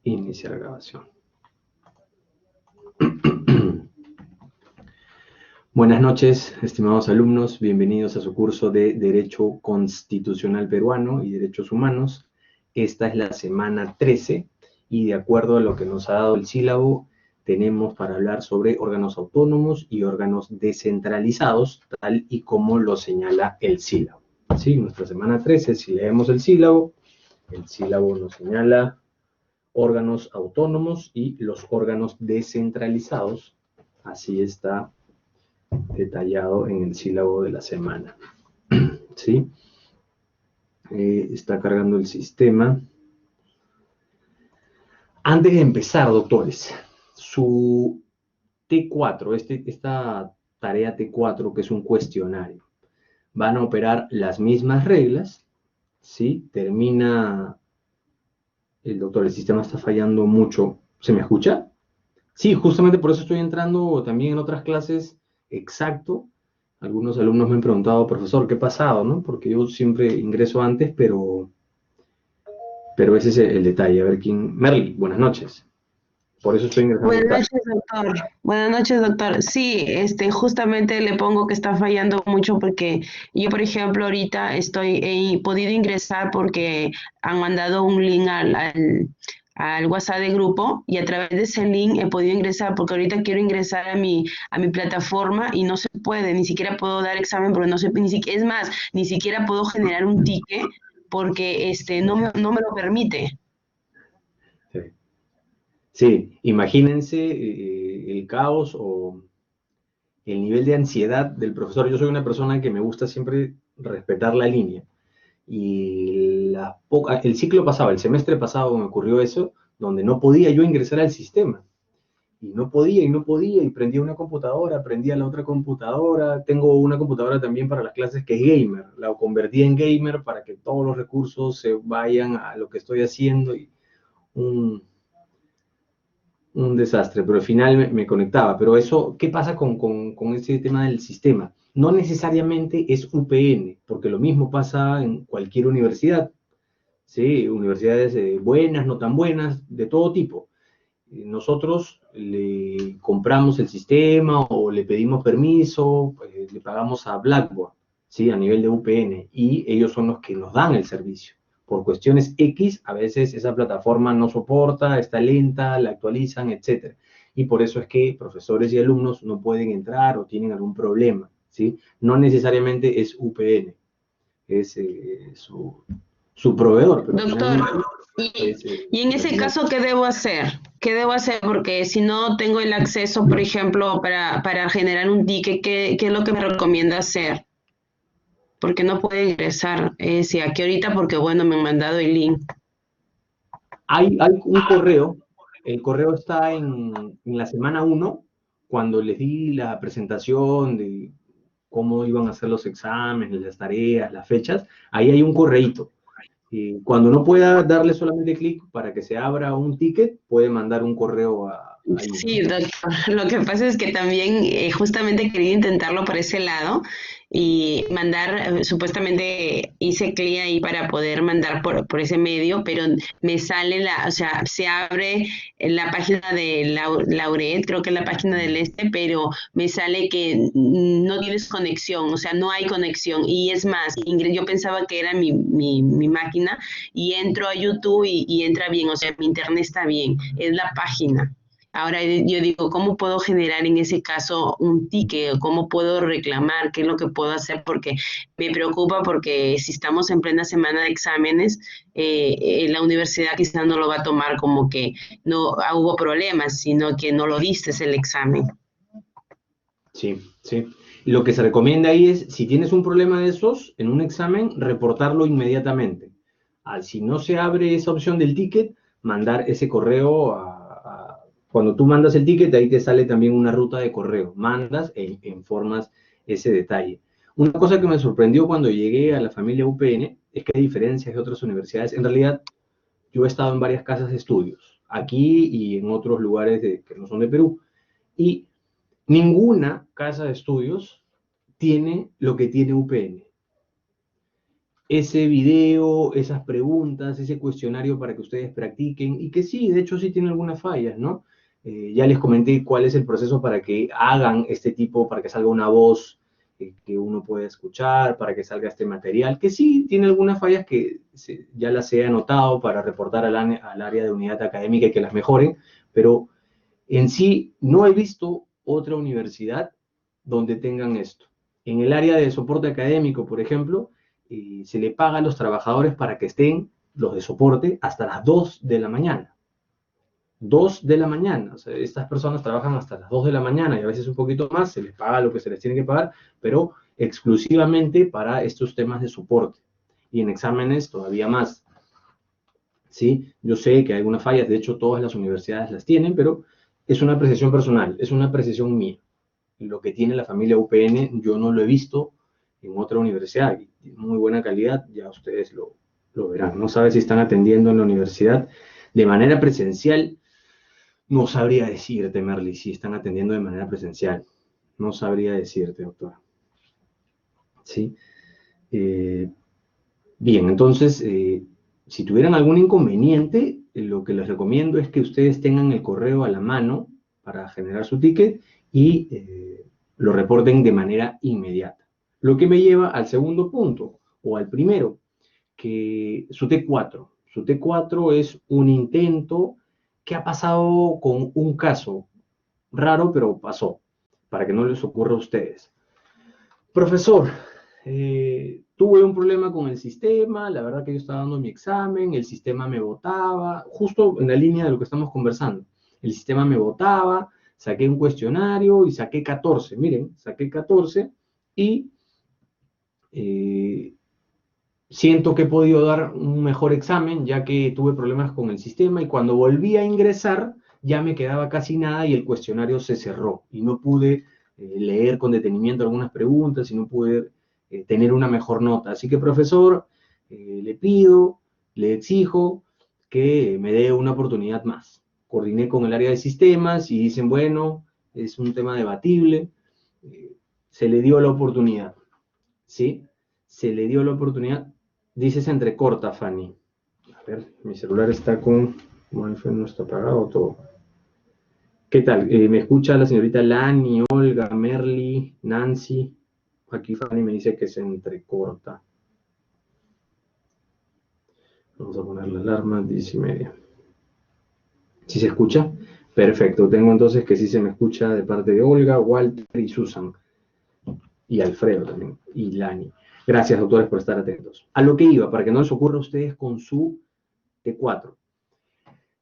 Iniciar grabación. Buenas noches, estimados alumnos. Bienvenidos a su curso de Derecho Constitucional Peruano y Derechos Humanos. Esta es la semana 13 y de acuerdo a lo que nos ha dado el sílabo, tenemos para hablar sobre órganos autónomos y órganos descentralizados, tal y como lo señala el sílabo. Sí, nuestra semana 13, si leemos el sílabo nos señala órganos autónomos y los órganos descentralizados. Así está detallado en el sílabo de la semana. ¿Sí? Está cargando el sistema. Antes de empezar, doctores, su T4, esta tarea T4, que es un cuestionario, van a operar las mismas reglas, ¿sí? Termina... El doctor, el sistema está fallando mucho. ¿Se me escucha? Sí, justamente por eso estoy entrando también en otras clases. Exacto. Algunos alumnos me han preguntado, profesor, ¿qué ha pasado? ¿No? Porque yo siempre ingreso antes, pero ese es el detalle. A ver quién... Merly, buenas noches. Por eso estoy ingresando Buenas tarde. noches, doctor. Buenas noches, doctor. Sí, justamente le pongo que está fallando mucho porque yo, por ejemplo, ahorita he podido ingresar porque han mandado un link al WhatsApp de grupo y a través de ese link he podido ingresar porque ahorita quiero ingresar a mi plataforma y no se puede, ni siquiera puedo dar examen porque no sé, es más, ni siquiera puedo generar un ticket porque no me lo permite. Sí, sí, imagínense el caos o el nivel de ansiedad del profesor. Yo soy una persona que me gusta siempre respetar la línea. Y el ciclo pasado, el semestre pasado me ocurrió eso, donde no podía yo ingresar al sistema. Y no podía, y prendía una computadora, prendía la otra computadora. Tengo una computadora también para las clases que es gamer. La convertí en gamer para que todos los recursos se vayan a lo que estoy haciendo. Y un, un desastre, pero al final me conectaba. Pero eso, ¿qué pasa con ese tema del sistema? No necesariamente es UPN, porque lo mismo pasa en cualquier universidad. Sí, universidades buenas, no tan buenas, de todo tipo. Nosotros le compramos el sistema o le pedimos permiso, le pagamos a Blackboard, ¿sí? A nivel de UPN, y ellos son los que nos dan el servicio. Por cuestiones X, a veces esa plataforma no soporta, está lenta, la actualizan, etc. Y por eso es que profesores y alumnos no pueden entrar o tienen algún problema, ¿sí? No necesariamente es UPN, es su proveedor, pero Doctor, finalmente y, es y en ese universidad. caso, ¿qué debo hacer? ¿Qué debo hacer? Porque si no tengo el acceso, por ejemplo, para generar un ticket, ¿qué es lo que me recomienda hacer? Porque no puedo ingresar. Sí, aquí ahorita porque, bueno, me han mandado el link. Hay un correo, el correo está en la semana 1, cuando les di la presentación de cómo iban a hacer los exámenes, las tareas, las fechas, ahí hay un correíto. Y cuando no pueda darle solamente clic para que se abra un ticket, puede mandar un correo ahí, Sí, ¿no? doctor. Lo que pasa es que también justamente quería intentarlo por ese lado y mandar, supuestamente hice clic ahí para poder mandar por ese medio, pero me sale o sea, se abre la página de Lauret, creo que es la página del pero me sale que no tienes conexión, o sea, no hay conexión. Y es más, yo pensaba que era mi máquina y entro a YouTube y entra bien, o sea, mi internet está bien, es la página. Ahora yo digo, ¿cómo puedo generar en ese caso un ticket? ¿Cómo puedo reclamar? ¿Qué es lo que puedo hacer? Porque me preocupa porque si estamos en plena semana de exámenes, la universidad quizás no lo va a tomar como que no hubo problemas, sino que no lo diste el examen. Sí, sí. Lo que se recomienda ahí es, si tienes un problema de esos en un examen, reportarlo inmediatamente. Si no se abre esa opción del ticket, mandar ese correo cuando tú mandas el ticket, ahí te sale también una ruta de correo. Mandas e informas ese detalle. Una cosa que me sorprendió cuando llegué a la familia UPN es que a diferencia de otras universidades, en realidad yo he estado en varias casas de estudios, aquí y en otros lugares que no son de Perú, y ninguna casa de estudios tiene lo que tiene UPN. ese video, esas preguntas, ese cuestionario para que ustedes practiquen y que sí, de hecho sí tiene algunas fallas, ¿no? Ya les comenté cuál es el proceso para que hagan este tipo, para que salga una voz que uno pueda escuchar, para que salga este material, que sí tiene algunas fallas que ya las he anotado para reportar al área de unidad académica y que las mejoren, pero en sí no he visto otra universidad donde tengan esto. En el área de soporte académico, por ejemplo, se le paga a los trabajadores para que estén, los de soporte, hasta las 2 de la mañana. 2 de la mañana. O sea, estas personas trabajan hasta las 2 de la mañana y a veces un poquito más, se les paga lo que se les tiene que pagar, pero exclusivamente para estos temas de soporte. Y en exámenes todavía más. ¿Sí? Yo sé que hay algunas fallas, de hecho todas las universidades las tienen, pero es una apreciación personal, es una apreciación mía. Lo que tiene la familia UPN yo no lo he visto en otra universidad, y muy buena calidad, ya ustedes lo verán. No sabe si están atendiendo en la universidad de manera presencial, no sabría decirte, Merly, si están atendiendo de manera presencial. No sabría decirte, doctora. ¿Sí? Bien, entonces, si tuvieran algún inconveniente, lo que les recomiendo es que ustedes tengan el correo a la mano para generar su ticket y lo reporten de manera inmediata. Lo que me lleva al segundo punto, o al primero, que su T4. Su T4 es un intento que ha pasado con un caso raro, pero pasó, para que no les ocurra a ustedes. Profesor, tuve un problema con el sistema, la verdad que yo estaba dando mi examen, el sistema me botaba, justo en la línea de lo que estamos conversando. El sistema me botaba, saqué un cuestionario y saqué 14. Miren, saqué 14 y siento que he podido dar un mejor examen ya que tuve problemas con el sistema y cuando volví a ingresar ya me quedaba casi nada y el cuestionario se cerró y no pude leer con detenimiento algunas preguntas y no pude tener una mejor nota. Así que, profesor, le pido, le exijo que me dé una oportunidad más. Coordiné con el área de sistemas y dicen, bueno, es un tema debatible, se le dio la oportunidad, ¿sí? Se le dio la oportunidad. Dice se entrecorta, Fanny. A ver, mi celular está con... Wi-Fi no está apagado todo. ¿Qué tal? ¿Me escucha la señorita Lani, Olga, Merly, Nancy? Aquí Fanny me dice que se entrecorta. Vamos a poner la alarma, 10:30. ¿Sí se escucha? Perfecto. Tengo entonces que sí se me escucha de parte de Olga, Walter y Susan. Y Alfredo también. Y Lani. Gracias, doctores, por estar atentos. A lo que iba, para que no les ocurra a ustedes con su T4.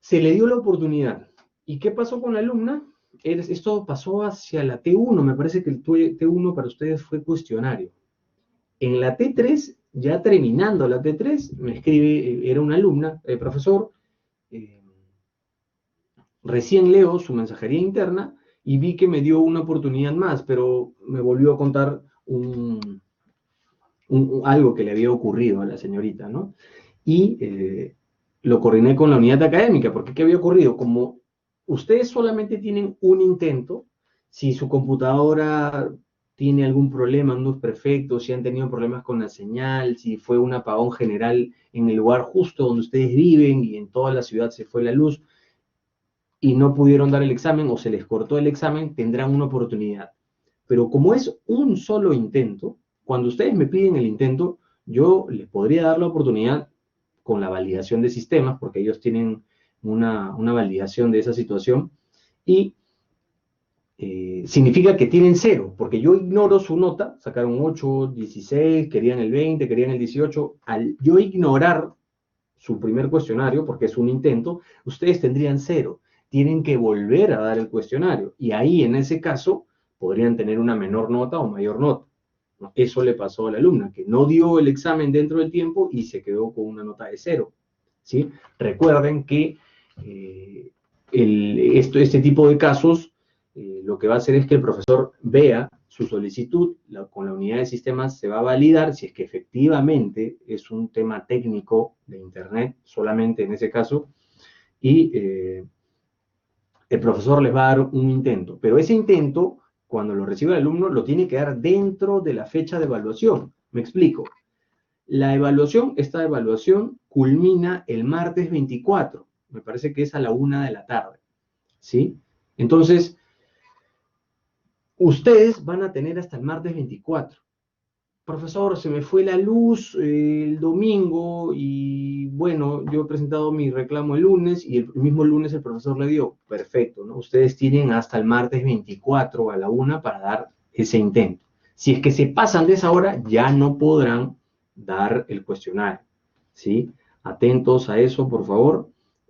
Se le dio la oportunidad. ¿Y qué pasó con la alumna? Esto pasó hacia la T1, me parece que el T1 para ustedes fue cuestionario. En la T3, ya terminando la T3, me escribe, era una alumna, profesor, recién leo su mensajería interna y vi que me dio una oportunidad más, pero me volvió a contar algo que le había ocurrido a la señorita, ¿no? Y lo coordiné con la unidad académica, porque ¿qué había ocurrido? Como ustedes solamente tienen un intento, si su computadora tiene algún problema, no es perfecto, si han tenido problemas con la señal, si fue un apagón general en el lugar justo donde ustedes viven y en toda la ciudad se fue la luz y no pudieron dar el examen o se les cortó el examen, tendrán una oportunidad. Pero como es un solo intento, cuando ustedes me piden el intento, yo les podría dar la oportunidad con la validación de sistemas, porque ellos tienen una validación de esa situación, y significa que tienen 0, porque yo ignoro su nota, sacaron 8, 16, querían el 20, querían el 18, al yo ignorar su primer cuestionario, porque es un intento, ustedes tendrían 0, tienen que volver a dar el cuestionario, y ahí en ese caso podrían tener una menor nota o mayor nota. Eso le pasó a la alumna, que no dio el examen dentro del tiempo y se quedó con una nota de 0. ¿Sí? Recuerden que este tipo de casos lo que va a hacer es que el profesor vea su solicitud, con la unidad de sistemas se va a validar si es que efectivamente es un tema técnico de Internet, solamente en ese caso, y el profesor les va a dar un intento, pero ese intento, cuando lo recibe el alumno, lo tiene que dar dentro de la fecha de evaluación. Me explico. Esta evaluación culmina el martes 24, me parece que es a la 1 de la tarde, ¿sí? Entonces, ustedes van a tener hasta el martes 24. Profesor, se me fue la luz el domingo y bueno, yo he presentado mi reclamo el lunes y el mismo lunes el profesor le dio. Perfecto, ¿no? Ustedes tienen hasta el martes 24 a la 1 para dar ese intento. Si es que se pasan de esa hora, ya no podrán dar el cuestionario, ¿sí? Atentos a eso, por favor,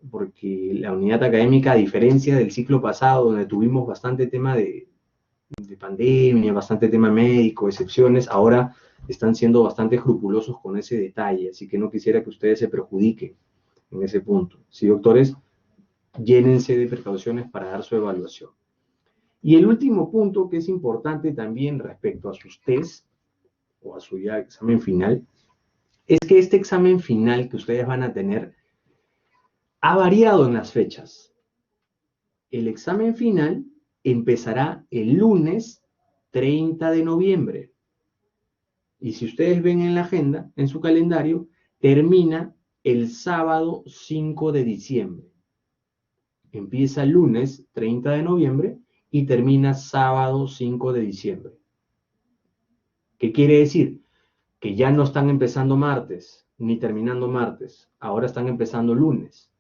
porque la unidad académica, a diferencia del ciclo pasado, donde tuvimos bastante tema de pandemia, bastante tema médico, excepciones, ahora están siendo bastante escrupulosos con ese detalle, así que no quisiera que ustedes se perjudiquen en ese punto. Sí, doctores, llénense de precauciones para dar su evaluación. Y el último punto que es importante también respecto a sus test o a su ya examen final, es que este examen final que ustedes van a tener ha variado en las fechas. El examen final empezará el lunes 30 de noviembre. Y si ustedes ven en la agenda, en su calendario, termina el sábado 5 de diciembre. Empieza el lunes 30 de noviembre y termina sábado 5 de diciembre. ¿Qué quiere decir? Que ya no están empezando martes ni terminando martes, ahora están empezando lunes.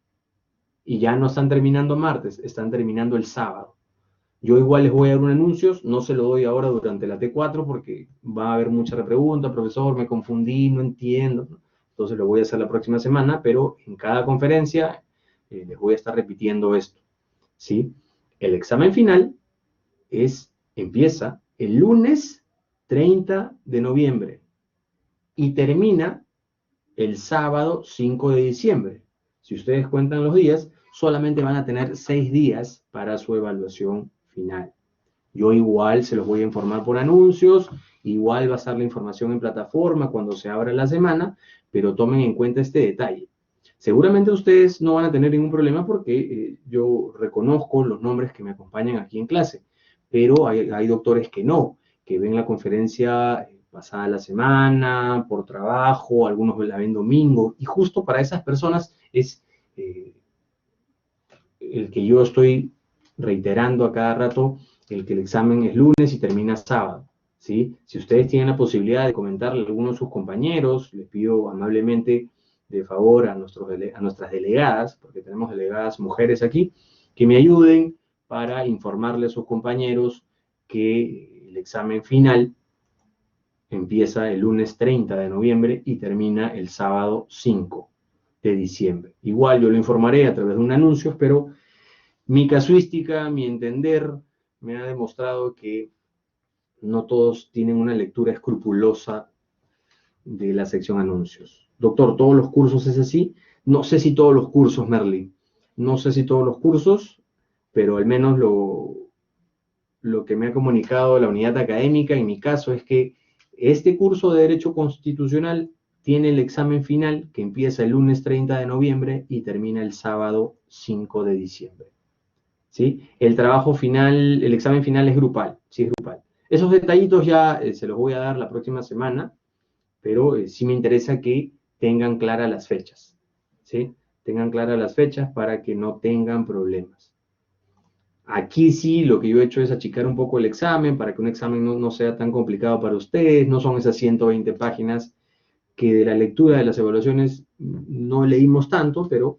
Y ya no están terminando martes, están terminando el sábado. Yo igual les voy a dar un anuncio, no se lo doy ahora durante la T4 porque va a haber mucha repregunta, profesor, me confundí, no entiendo. Entonces lo voy a hacer la próxima semana, pero en cada conferencia les voy a estar repitiendo esto, ¿sí? El examen final empieza el lunes 30 de noviembre y termina el sábado 5 de diciembre. Si ustedes cuentan los días, solamente van a tener 6 días para su evaluación final. Yo igual se los voy a informar por anuncios, igual va a estar la información en plataforma cuando se abra la semana, pero tomen en cuenta este detalle. Seguramente ustedes no van a tener ningún problema porque yo reconozco los nombres que me acompañan aquí en clase, pero hay doctores que no, que ven la conferencia pasada la semana, por trabajo, algunos la ven domingo, y justo para esas personas es el que yo estoy reiterando a cada rato, el que el examen es lunes y termina sábado, ¿sí? Si ustedes tienen la posibilidad de comentarle a algunos de sus compañeros, les pido amablemente de favor a nuestras delegadas, porque tenemos delegadas mujeres aquí, que me ayuden para informarle a sus compañeros que el examen final empieza el lunes 30 de noviembre y termina el sábado 5 de diciembre. Igual yo lo informaré a través de un anuncio, pero mi casuística, mi entender, me ha demostrado que no todos tienen una lectura escrupulosa de la sección anuncios. Doctor, ¿todos los cursos es así? No sé si todos los cursos, Merly. No sé si todos los cursos, pero al menos lo que me ha comunicado la unidad académica, en mi caso, es que este curso de Derecho Constitucional tiene el examen final que empieza el lunes 30 de noviembre y termina el sábado 5 de diciembre. ¿Sí? El trabajo final, el examen final es grupal, sí es grupal. Esos detallitos ya se los voy a dar la próxima semana, pero sí me interesa que tengan claras las fechas, ¿sí? Tengan claras las fechas para que no tengan problemas. Aquí sí, lo que yo he hecho es achicar un poco el examen para que un examen no sea tan complicado para ustedes. No son esas 120 páginas que de la lectura de las evaluaciones no leímos tanto, pero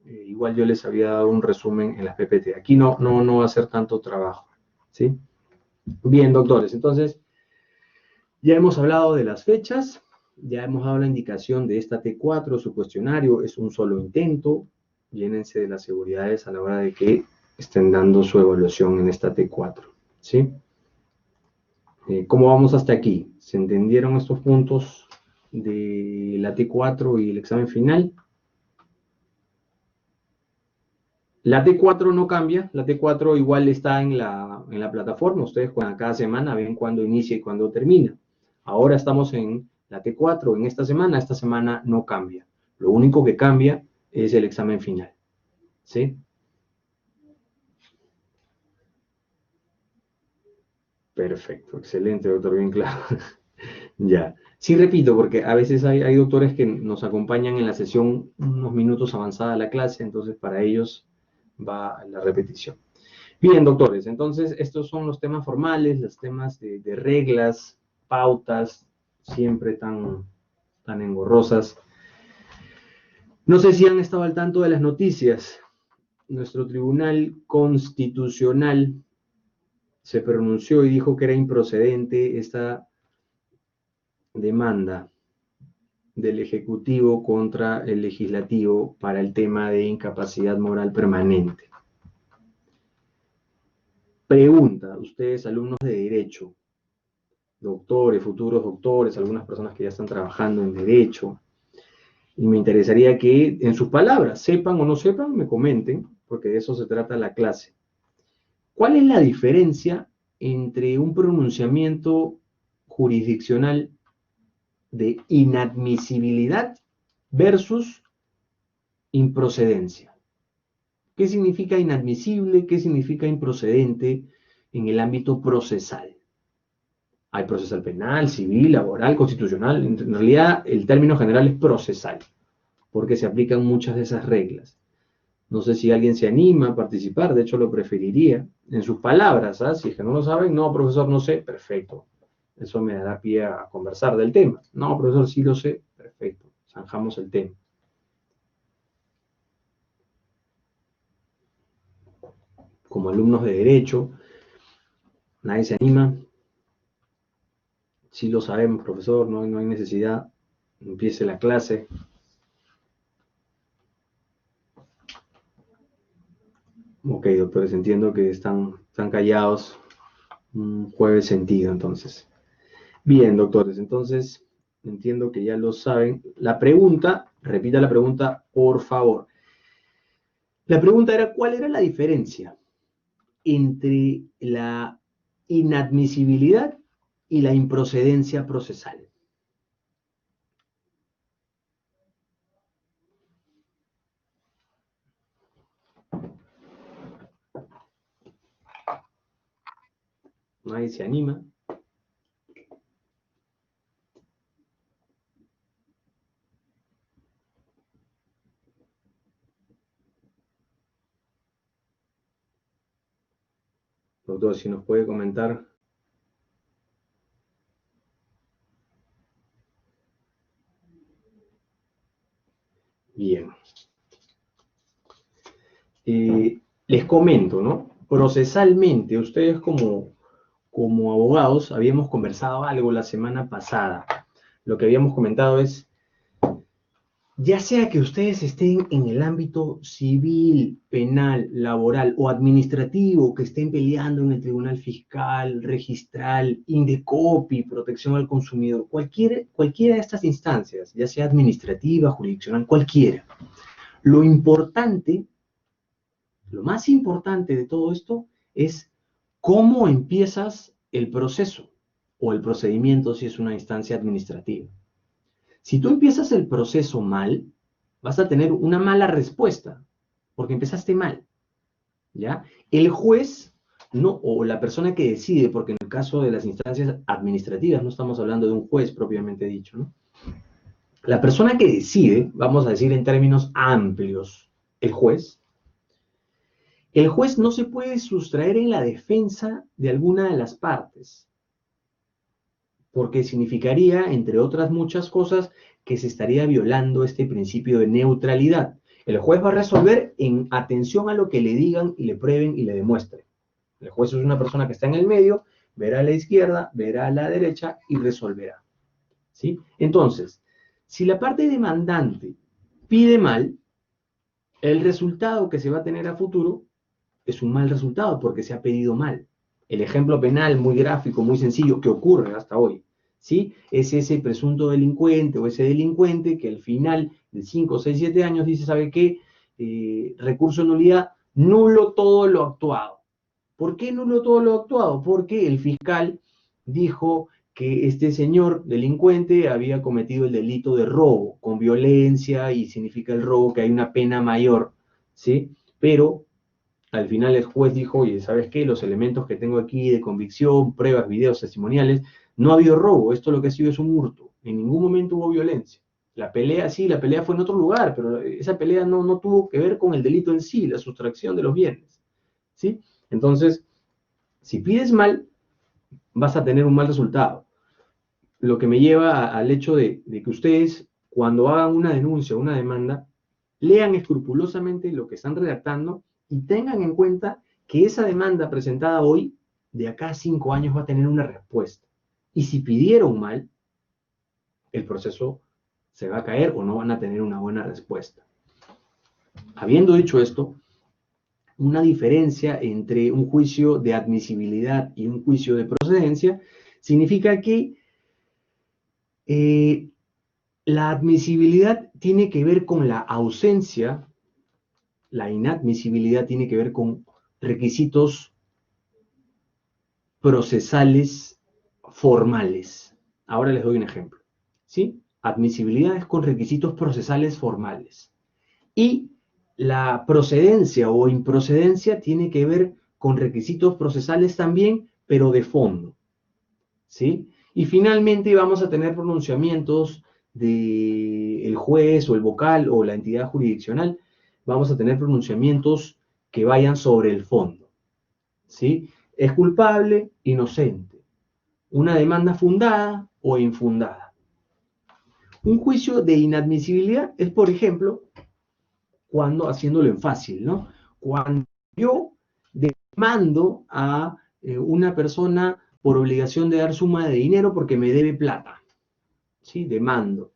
igual yo les había dado un resumen en las PPT. Aquí no va a ser tanto trabajo, ¿sí? Bien, doctores, entonces ya hemos hablado de las fechas, ya hemos dado la indicación de esta T4, su cuestionario es un solo intento, llénense de las seguridades a la hora de que estén dando su evaluación en esta T4, ¿sí? ¿Cómo vamos hasta aquí? ¿Se entendieron estos puntos de la T4 y el examen final? La T4 no cambia, la T4 igual está en la plataforma, ustedes cada semana ven cuándo inicia y cuándo termina. Ahora estamos en la T4, en esta semana no cambia. Lo único que cambia es el examen final, ¿sí? Perfecto, excelente, doctor, bien claro. Ya. Sí, repito, porque a veces hay doctores que nos acompañan en la sesión unos minutos avanzada la clase, entonces para ellos va la repetición. Bien, doctores, entonces estos son los temas formales, los temas de reglas, pautas, siempre tan engorrosas. No sé si han estado al tanto de las noticias. Nuestro Tribunal Constitucional se pronunció y dijo que era improcedente esta demanda del Ejecutivo contra el Legislativo para el tema de incapacidad moral permanente. Pregunta, ustedes alumnos de Derecho, doctores, futuros doctores, algunas personas que ya están trabajando en Derecho, y me interesaría que en sus palabras, sepan o no sepan, me comenten, porque de eso se trata la clase. ¿Cuál es la diferencia entre un pronunciamiento jurisdiccional de inadmisibilidad versus improcedencia? ¿Qué significa inadmisible? ¿Qué significa improcedente en el ámbito procesal? Hay procesal penal, civil, laboral, constitucional. En realidad, el término general es procesal, porque se aplican muchas de esas reglas. No sé si alguien se anima a participar, de hecho lo preferiría. En sus palabras, ¿ah? Si es que no lo saben, no, profesor, no sé, perfecto. Eso me dará pie a conversar del tema. No, profesor, sí lo sé, perfecto. Zanjamos el tema. Como alumnos de Derecho, nadie se anima. Sí lo sabemos, profesor, no hay necesidad. Empiece la clase. Ok, doctores, entiendo que están callados. Un jueves sentido, entonces. Bien, doctores, entonces entiendo que ya lo saben. La pregunta, repita la pregunta, por favor. La pregunta era, ¿cuál era la diferencia entre la inadmisibilidad y la improcedencia procesal? Nadie se anima. Doctor, si nos puede comentar. Bien. Les comento, ¿no? Procesalmente, ustedes como abogados habíamos conversado algo la semana pasada. Lo que habíamos comentado es, ya sea que ustedes estén en el ámbito civil, penal, laboral o administrativo, que estén peleando en el tribunal fiscal, registral, Indecopi, protección al consumidor, cualquiera de estas instancias, ya sea administrativa, jurisdiccional, cualquiera. Lo importante, lo más importante de todo esto es cómo empiezas el proceso o el procedimiento si es una instancia administrativa. Si tú empiezas el proceso mal, vas a tener una mala respuesta, porque empezaste mal, ¿ya? El juez, no, o la persona que decide, porque en el caso de las instancias administrativas no estamos hablando de un juez propiamente dicho, ¿no? La persona que decide, vamos a decir en términos amplios, el juez no se puede sustraer en la defensa de alguna de las partes, porque significaría, entre otras muchas cosas, que se estaría violando este principio de neutralidad. El juez va a resolver en atención a lo que le digan y le prueben y le demuestren. El juez es una persona que está en el medio, verá a la izquierda, verá a la derecha y resolverá. ¿Sí? Entonces, si la parte demandante pide mal, el resultado que se va a tener a futuro es un mal resultado porque se ha pedido mal. El ejemplo penal muy gráfico, muy sencillo, que ocurre hasta hoy, ¿sí? Es ese presunto delincuente o ese delincuente que al final de 5, 6, 7 años dice, ¿sabe qué? Recurso de nulidad, nulo todo lo actuado. ¿Por qué nulo todo lo actuado? Porque el fiscal dijo que este señor delincuente había cometido el delito de robo con violencia y significa el robo que hay una pena mayor, ¿sí? Pero al final el juez dijo, oye, ¿sabes qué? Los elementos que tengo aquí de convicción, pruebas, videos, testimoniales, No ha habido robo, esto lo que ha sido es un hurto. En ningún momento hubo violencia. La pelea, sí, la pelea fue en otro lugar, pero esa pelea no tuvo que ver con el delito en sí, la sustracción de los bienes, ¿sí? Entonces, si pides mal, vas a tener un mal resultado. Lo que me lleva al hecho de que ustedes, cuando hagan una denuncia o una demanda, lean escrupulosamente lo que están redactando y tengan en cuenta que esa demanda presentada hoy, de acá a 5 años, va a tener una respuesta. Y si pidieron mal, el proceso se va a caer o no van a tener una buena respuesta. Habiendo dicho esto, una diferencia entre un juicio de admisibilidad y un juicio de procedencia significa que la admisibilidad tiene que ver con la ausencia, la inadmisibilidad tiene que ver con requisitos procesales formales. Ahora les doy un ejemplo, ¿sí? Admisibilidad es con requisitos procesales formales. Y la procedencia o improcedencia tiene que ver con requisitos procesales también, pero de fondo, ¿sí? Y finalmente vamos a tener pronunciamientos del juez o el vocal o la entidad jurisdiccional, vamos a tener pronunciamientos que vayan sobre el fondo, ¿sí? ¿Es culpable? Inocente. Una demanda fundada o infundada. Un juicio de inadmisibilidad es, por ejemplo, cuando, haciéndolo en fácil, ¿no? Cuando yo demando a una persona por obligación de dar suma de dinero porque me debe plata, ¿sí? Demando.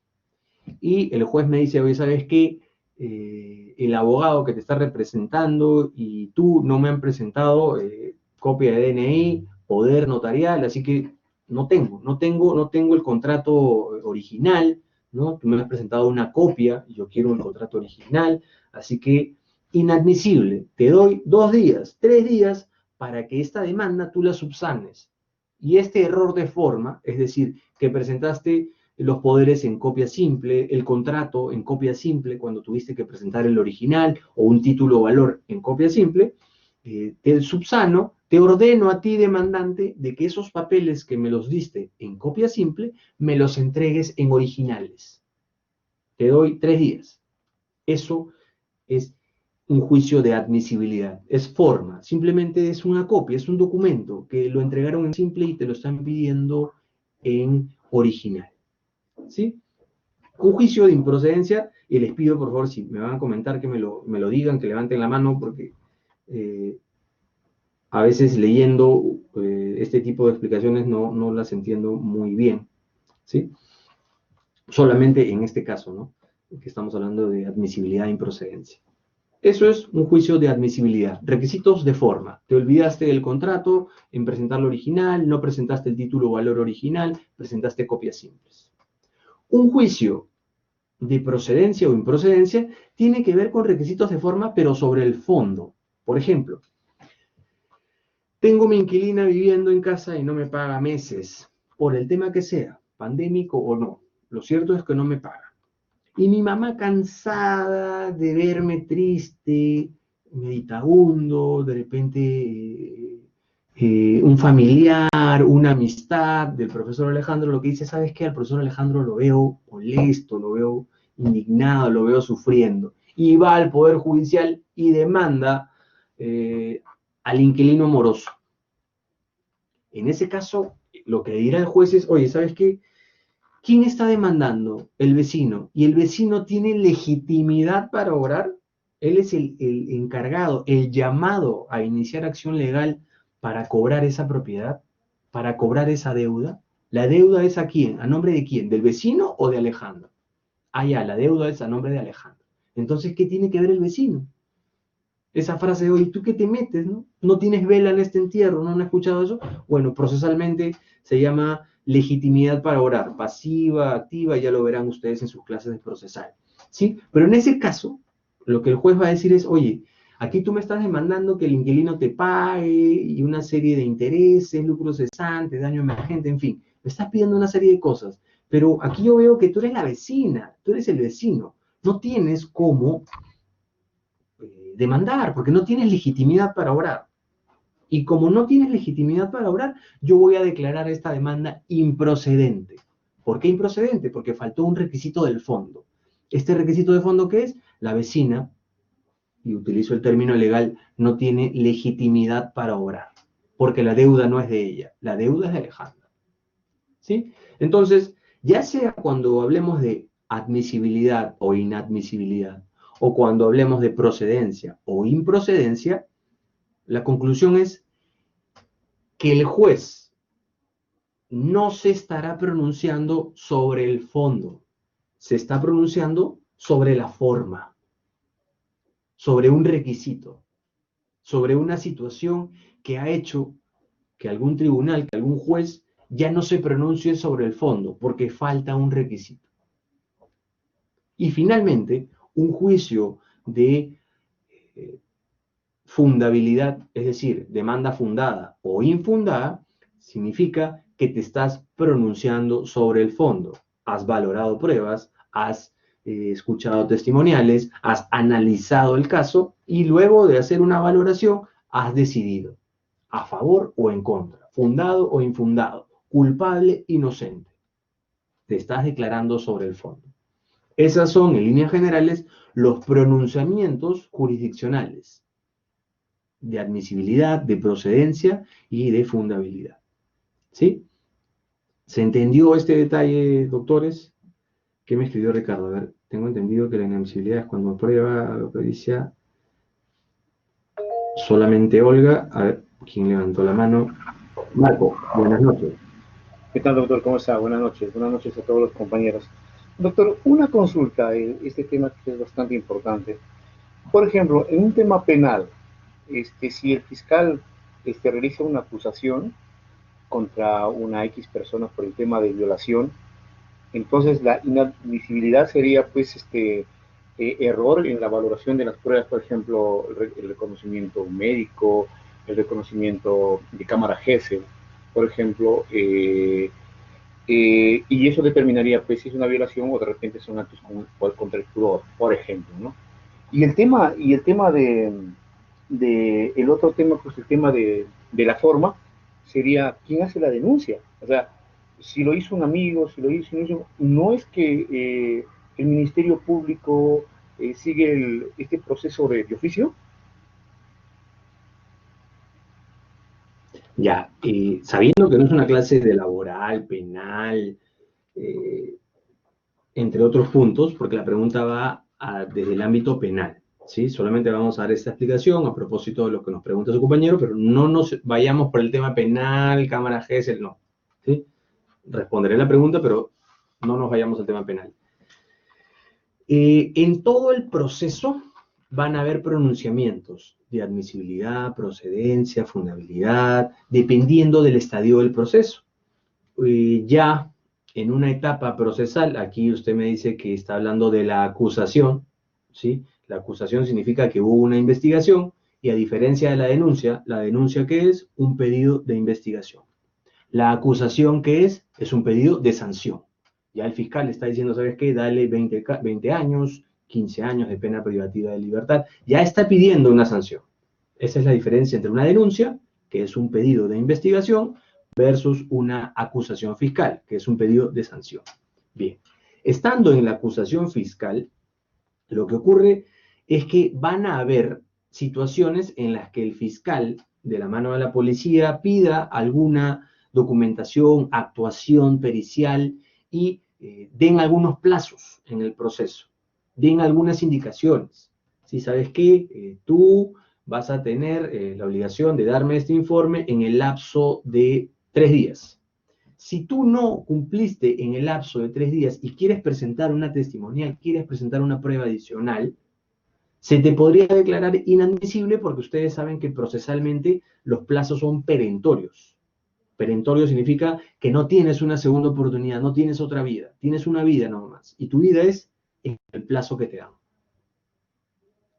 Y el juez me dice, oye, ¿sabes qué? El abogado que te está representando y tú no me han presentado copia de DNI, poder notarial, así que no tengo el contrato original, ¿no? Tú me has presentado una copia, yo quiero el contrato original, así que inadmisible, te doy 2 días, 3 días para que esta demanda tú la subsanes. Y este error de forma, es decir, que presentaste los poderes en copia simple, el contrato en copia simple cuando tuviste que presentar el original o un título o valor en copia simple, te subsano, te ordeno a ti, demandante, de que esos papeles que me los diste en copia simple, me los entregues en originales. Te doy 3 días. Eso es un juicio de admisibilidad. Es forma, simplemente es una copia, es un documento que lo entregaron en simple y te lo están pidiendo en original. ¿Sí? Un juicio de improcedencia, y les pido por favor, si me van a comentar, que me lo digan, que levanten la mano, porque a veces leyendo este tipo de explicaciones no las entiendo muy bien, ¿sí? Solamente en este caso, ¿no? Que estamos hablando de admisibilidad e improcedencia. Eso es un juicio de admisibilidad. Requisitos de forma. Te olvidaste del contrato en presentar lo original, no presentaste el título o valor original, presentaste copias simples. Un juicio de procedencia o improcedencia tiene que ver con requisitos de forma, pero sobre el fondo. Por ejemplo, tengo mi inquilina viviendo en casa y no me paga meses, por el tema que sea, pandémico o no. Lo cierto es que no me paga. Y mi mamá, cansada de verme triste, meditabundo, de repente un familiar, una amistad del profesor Alejandro, lo que dice, ¿sabes qué? Al profesor Alejandro lo veo molesto, lo veo indignado, lo veo sufriendo. Y va al Poder Judicial y demanda al inquilino moroso. En ese caso, lo que dirá el juez es, oye, ¿sabes qué? ¿Quién está demandando? El vecino. ¿Y el vecino tiene legitimidad para obrar? Él es el encargado, el llamado a iniciar acción legal para cobrar esa propiedad, para cobrar esa deuda. ¿La deuda es a quién? ¿A nombre de quién? ¿Del vecino o de Alejandro? Ah, ya, la deuda es a nombre de Alejandro. Entonces, ¿qué tiene que ver el vecino? Esa frase de, oye, ¿tú qué te metes? ¿No? ¿No tienes vela en este entierro? ¿No han escuchado eso? Bueno, procesalmente se llama legitimidad para orar, pasiva, activa, ya lo verán ustedes en sus clases de procesal, ¿sí? Pero en ese caso, lo que el juez va a decir es, oye, aquí tú me estás demandando que el inquilino te pague y una serie de intereses, lucros cesantes, daño emergente, en fin, me estás pidiendo una serie de cosas, pero aquí yo veo que tú eres la vecina, tú eres el vecino, no tienes cómo demandar, porque no tienes legitimidad para obrar. Y como no tienes legitimidad para obrar, yo voy a declarar esta demanda improcedente. ¿Por qué improcedente? Porque faltó un requisito del fondo. ¿Este requisito de fondo qué es? La vecina, y utilizo el término legal, no tiene legitimidad para obrar, porque la deuda no es de ella, la deuda es de Alejandra. ¿Sí? Entonces, ya sea cuando hablemos de admisibilidad o inadmisibilidad, o cuando hablemos de procedencia o improcedencia, la conclusión es que el juez no se estará pronunciando sobre el fondo, se está pronunciando sobre la forma, sobre un requisito, sobre una situación que ha hecho que algún tribunal, que algún juez ya no se pronuncie sobre el fondo porque falta un requisito. Y finalmente, un juicio de fundabilidad, es decir, demanda fundada o infundada, significa que te estás pronunciando sobre el fondo. Has valorado pruebas, has escuchado testimoniales, has analizado el caso y luego de hacer una valoración has decidido a favor o en contra, fundado o infundado, culpable, inocente. Te estás declarando sobre el fondo. Esas son, en líneas generales, los pronunciamientos jurisdiccionales de admisibilidad, de procedencia y de fundabilidad. ¿Sí? ¿Se entendió este detalle, doctores? ¿Qué me escribió Ricardo? A ver, tengo entendido que la inadmisibilidad es cuando prueba la pericia solamente Olga. A ver, ¿quién levantó la mano? Marco, buenas noches. ¿Qué tal, doctor? ¿Cómo está? Buenas noches a todos los compañeros. Doctor, una consulta, este tema que es bastante importante. Por ejemplo, en un tema penal, si el fiscal realiza una acusación contra una X persona por el tema de violación, entonces la inadmisibilidad sería, pues, error en la valoración de las pruebas, por ejemplo, el reconocimiento médico, el reconocimiento de cámara Gesell, por ejemplo, y eso determinaría, pues, si es una violación o de repente son actos contra el pudor, por ejemplo, ¿no? Y el tema el otro tema, pues el tema de la forma, sería quién hace la denuncia. O sea, si lo hizo un amigo, si lo hizo un hijo, no es que el Ministerio Público sigue este proceso de oficio. Ya, sabiendo que no es una clase de laboral, penal, entre otros puntos, porque la pregunta va desde el ámbito penal, ¿sí? Solamente vamos a dar esta explicación a propósito de lo que nos pregunta su compañero, pero no nos vayamos por el tema penal, cámara Gesell, no, ¿sí? Responderé la pregunta, pero no nos vayamos al tema penal. En todo el proceso van a haber pronunciamientos de admisibilidad, procedencia, fundabilidad, dependiendo del estadio del proceso. Ya en una etapa procesal, aquí usted me dice que está hablando de la acusación, ¿sí? La acusación significa que hubo una investigación y a diferencia de la denuncia ¿qué es? Un pedido de investigación. La acusación ¿qué es? Es un pedido de sanción. Ya el fiscal está diciendo, ¿sabes qué? Dale 20 años, 15 años de pena privativa de libertad. Ya está pidiendo una sanción. Esa es la diferencia entre una denuncia, que es un pedido de investigación, versus una acusación fiscal, que es un pedido de sanción. Bien, estando en la acusación fiscal, lo que ocurre es que van a haber situaciones en las que el fiscal, de la mano de la policía, pida alguna documentación, actuación pericial y den algunos plazos en el proceso, den algunas indicaciones. Si sabes que tú vas a tener la obligación de darme este informe en el lapso de 3 días. Si tú no cumpliste en el lapso de 3 días y quieres presentar una testimonial, quieres presentar una prueba adicional, se te podría declarar inadmisible porque ustedes saben que procesalmente los plazos son perentorios. Perentorio significa que no tienes una segunda oportunidad, no tienes otra vida, tienes una vida nomás. Y tu vida es en el plazo que te dan.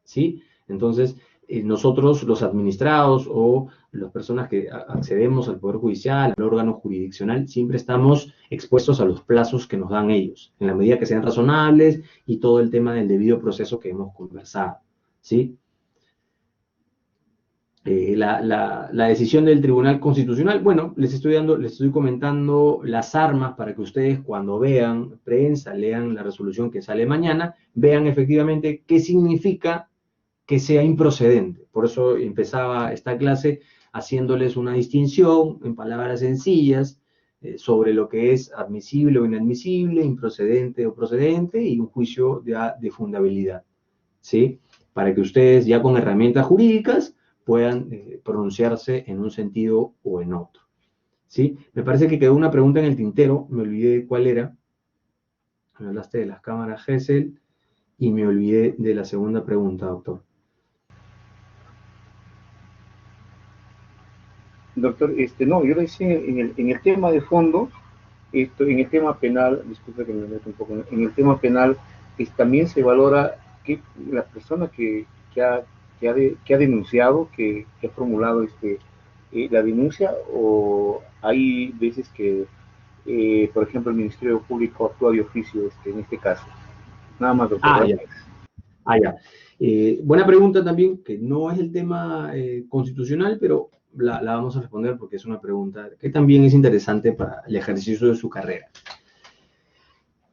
¿Sí? Entonces, nosotros los administrados o las personas que accedemos al Poder Judicial, al órgano jurisdiccional, siempre estamos expuestos a los plazos que nos dan ellos, en la medida que sean razonables y todo el tema del debido proceso que hemos conversado, ¿sí? la decisión del Tribunal Constitucional. Bueno, les estoy comentando las armas para que ustedes cuando vean prensa, lean la resolución que sale mañana, vean efectivamente qué significa que sea improcedente. Por eso empezaba esta clase haciéndoles una distinción en palabras sencillas sobre lo que es admisible o inadmisible, improcedente o procedente y un juicio de fundabilidad, ¿sí? Para que ustedes ya con herramientas jurídicas puedan pronunciarse en un sentido o en otro, ¿sí? Me parece que quedó una pregunta en el tintero, me olvidé de cuál era. Me hablaste de las cámaras Gesell y me olvidé de la segunda pregunta, doctor. Doctor, no, yo le decía en el tema de fondo, en el tema penal, disculpe que me meto un poco, en el tema penal también se valora que la persona que ha denunciado, que ha formulado la denuncia, o hay veces que, por ejemplo, el Ministerio Público actúa de oficio en este caso. Nada más, doctor. Ya. Ya. Buena pregunta también, que no es el tema constitucional, pero la vamos a responder porque es una pregunta que también es interesante para el ejercicio de su carrera.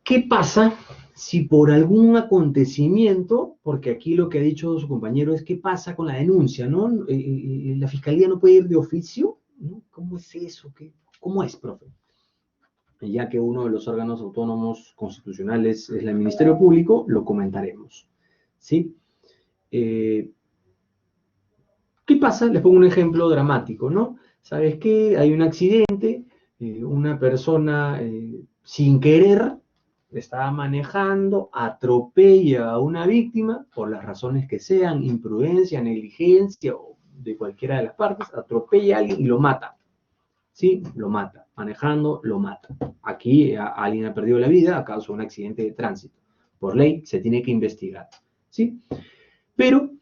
¿Qué pasa si por algún acontecimiento, porque aquí lo que ha dicho su compañero es qué pasa con la denuncia, ¿no? ¿La fiscalía no puede ir de oficio? ¿No? ¿Cómo es eso? ¿Cómo es, profe? Ya que uno de los órganos autónomos constitucionales es el Ministerio Público, lo comentaremos, ¿sí? ¿Qué pasa? Les pongo un ejemplo dramático, ¿no? ¿Sabes qué? Hay un accidente, una persona sin querer estaba manejando, atropella a una víctima, por las razones que sean, imprudencia, negligencia o de cualquiera de las partes, atropella a alguien y lo mata. ¿Sí? Lo mata. Manejando, lo mata. Aquí alguien ha perdido la vida a causa de un accidente de tránsito. Por ley se tiene que investigar. ¿Sí? Pero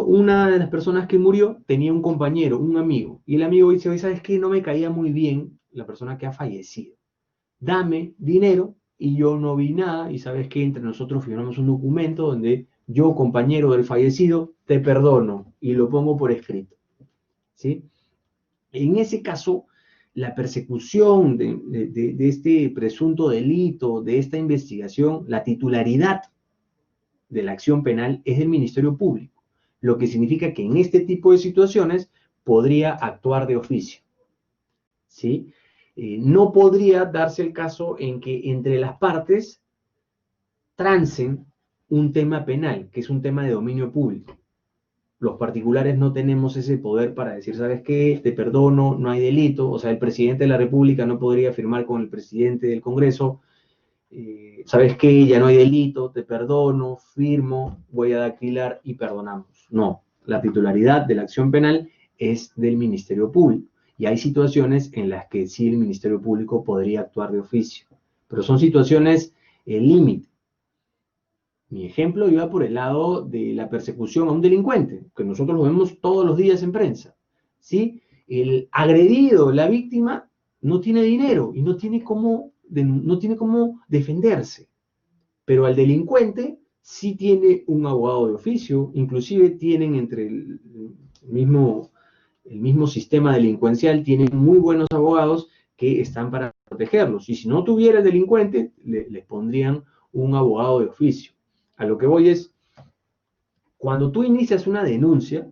una de las personas que murió tenía un compañero, un amigo, y el amigo dice, oye, ¿sabes qué? No me caía muy bien la persona que ha fallecido. Dame dinero y yo no vi nada, y ¿sabes qué? Entre nosotros firmamos un documento donde yo, compañero del fallecido, te perdono y lo pongo por escrito. ¿Sí? En ese caso, la persecución de este presunto delito, de esta investigación, la titularidad de la acción penal es del Ministerio Público, lo que significa que en este tipo de situaciones podría actuar de oficio, ¿sí? No podría darse el caso en que entre las partes trancen un tema penal, que es un tema de dominio público. Los particulares no tenemos ese poder para decir, ¿sabes qué? Te perdono, no hay delito. O sea, el presidente de la República no podría firmar con el presidente del Congreso, ¿sabes qué? Ya no hay delito, te perdono, firmo, voy a dactilar y perdonamos. No, la titularidad de la acción penal es del Ministerio Público. Y hay situaciones en las que sí el Ministerio Público podría actuar de oficio, pero son situaciones límite. Mi ejemplo iba por el lado de la persecución a un delincuente, que nosotros lo vemos todos los días en prensa, ¿sí? El agredido, la víctima, no tiene dinero y no tiene cómo defenderse, pero al delincuente sí tiene un abogado de oficio, inclusive tienen entre el mismo sistema delincuencial, tienen muy buenos abogados que están para protegerlos, y si no tuviera el delincuente, les pondrían un abogado de oficio. A lo que voy es, cuando tú inicias una denuncia,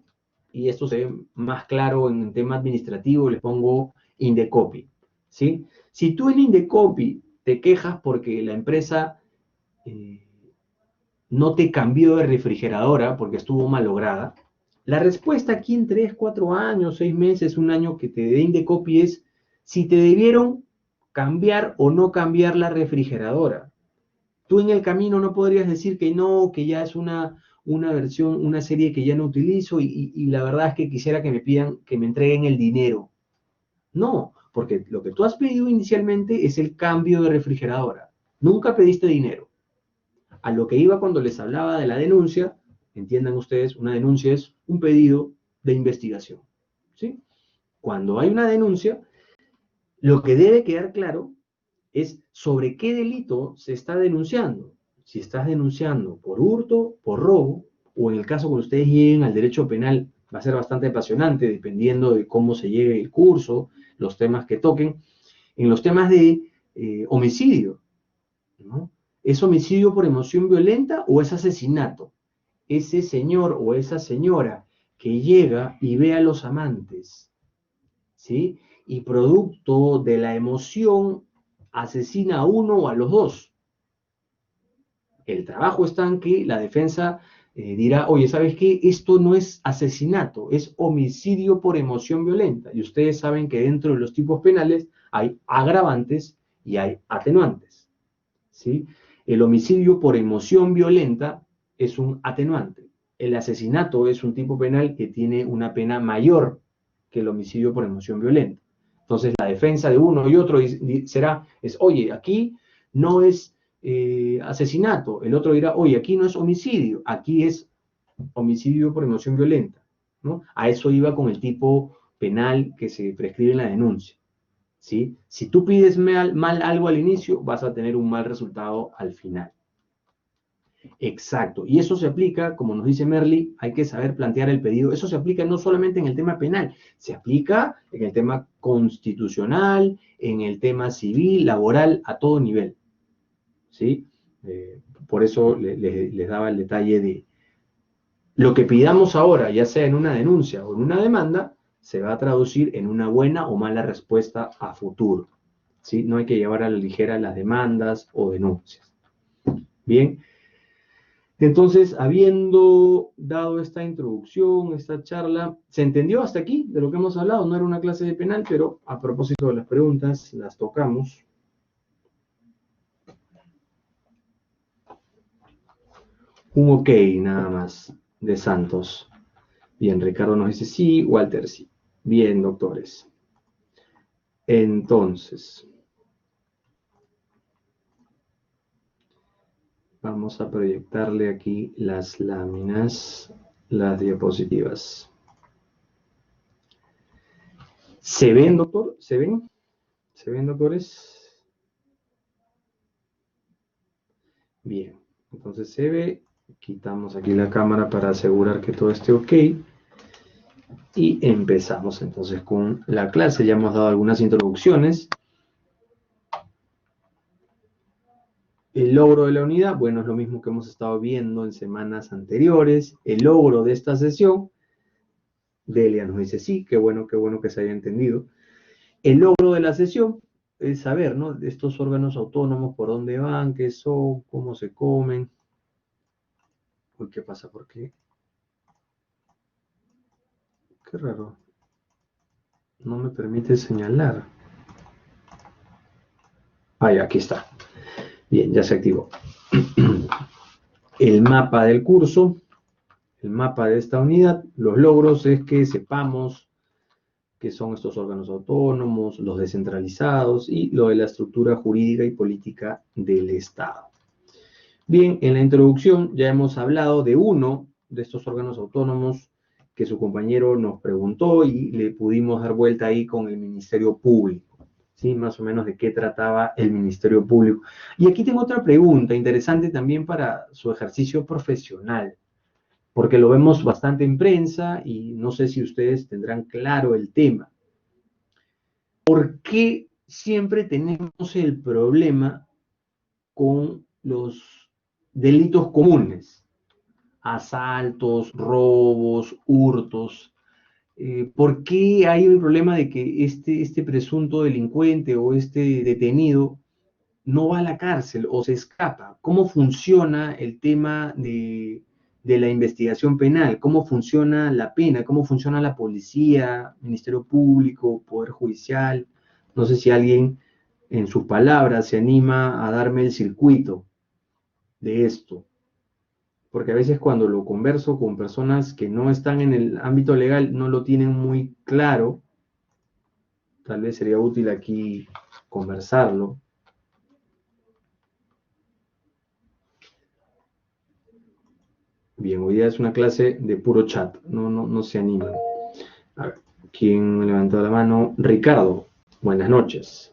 y esto se ve más claro en el tema administrativo, les pongo Indecopi, ¿sí? Si tú en Indecopi te quejas porque la empresa no te cambió de refrigeradora porque estuvo malograda, la respuesta aquí en 3, 4 años, 6 meses, un año que te dé Indecopi es si te debieron cambiar o no cambiar la refrigeradora. Tú en el camino no podrías decir que no, que ya es una versión, una serie que ya no utilizo y la verdad es que quisiera que me pidan, que me entreguen el dinero. No, porque lo que tú has pedido inicialmente es el cambio de refrigeradora. Nunca pediste dinero. A lo que iba cuando les hablaba de la denuncia, entiendan ustedes, una denuncia es un pedido de investigación, ¿sí? Cuando hay una denuncia, lo que debe quedar claro es sobre qué delito se está denunciando. Si estás denunciando por hurto, por robo, o en el caso que ustedes lleguen al derecho penal, Va a ser bastante apasionante dependiendo de cómo se lleve el curso, los temas que toquen. En los temas de homicidio, ¿no? ¿Es homicidio por emoción violenta o es asesinato? Ese señor o esa señora que llega y ve a los amantes, ¿sí? Y producto de la emoción asesina a uno o a los dos. El trabajo está en que la defensa dirá, oye, ¿sabes qué? Esto no es asesinato, es homicidio por emoción violenta. Y ustedes saben que dentro de los tipos penales hay agravantes y hay atenuantes, ¿sí? El homicidio por emoción violenta es un atenuante. El asesinato es un tipo penal que tiene una pena mayor que el homicidio por emoción violenta. Entonces, la defensa de uno y otro oye, aquí no es asesinato. El otro dirá, oye, aquí no es homicidio, aquí es homicidio por emoción violenta, ¿no? A eso iba con el tipo penal que se prescribe en la denuncia, ¿sí? Si tú pides mal algo al inicio, vas a tener un mal resultado al final. Exacto. Y eso se aplica, como nos dice Merly, hay que saber plantear el pedido. Eso se aplica no solamente en el tema penal, se aplica en el tema constitucional, en el tema civil, laboral, a todo nivel, ¿sí? Por eso les daba el detalle de lo que pidamos ahora, ya sea en una denuncia o en una demanda, se va a traducir en una buena o mala respuesta a futuro, ¿sí? No hay que llevar a la ligera las demandas o denuncias. Bien. Entonces, habiendo dado esta introducción, esta charla, ¿se entendió hasta aquí de lo que hemos hablado? No era una clase de penal, pero a propósito de las preguntas, las tocamos. Un ok, nada más, de Santos. Bien, Ricardo nos dice sí, Walter sí. Bien, doctores. Entonces, vamos a proyectarle aquí las láminas, las diapositivas. ¿Se ven, doctor? ¿Se ven? ¿Se ven, doctores? Bien, entonces se ve. Quitamos aquí la cámara para asegurar que todo esté ok. Y empezamos entonces con la clase. Ya hemos dado algunas introducciones. El logro de la unidad, bueno, es lo mismo que hemos estado viendo en semanas anteriores. El logro de esta sesión, Delia nos dice sí, qué bueno que se haya entendido. El logro de la sesión es saber, ¿no? Estos órganos autónomos, por dónde van, qué son, cómo se comen. Uy, ¿qué pasa? ¿Por qué? Qué raro. No me permite señalar. Ah, ya, aquí está. Bien, ya se activó. El mapa del curso, el mapa de esta unidad. Los logros es que sepamos qué son estos órganos autónomos, los descentralizados y lo de la estructura jurídica y política del Estado. Bien, en la introducción ya hemos hablado de uno de estos órganos autónomos que su compañero nos preguntó y le pudimos dar vuelta ahí con el Ministerio Público, ¿sí? Más o menos de qué trataba el Ministerio Público. Y aquí tengo otra pregunta interesante también para su ejercicio profesional, porque lo vemos bastante en prensa y no sé si ustedes tendrán claro el tema. ¿Por qué siempre tenemos el problema con los delitos comunes? Asaltos, robos, hurtos. ¿Por qué hay un problema de que este presunto delincuente o este detenido no va a la cárcel o se escapa? ¿Cómo funciona el tema de la investigación penal? ¿Cómo funciona la pena? ¿Cómo funciona la policía, Ministerio Público, Poder Judicial? No sé si alguien en sus palabras se anima a darme el circuito de esto, porque a veces cuando lo converso con personas que no están en el ámbito legal, no lo tienen muy claro. Tal vez sería útil aquí conversarlo. Bien, hoy día es una clase de puro chat, no se animan. A ver, ¿quién levantó la mano? Ricardo, buenas noches.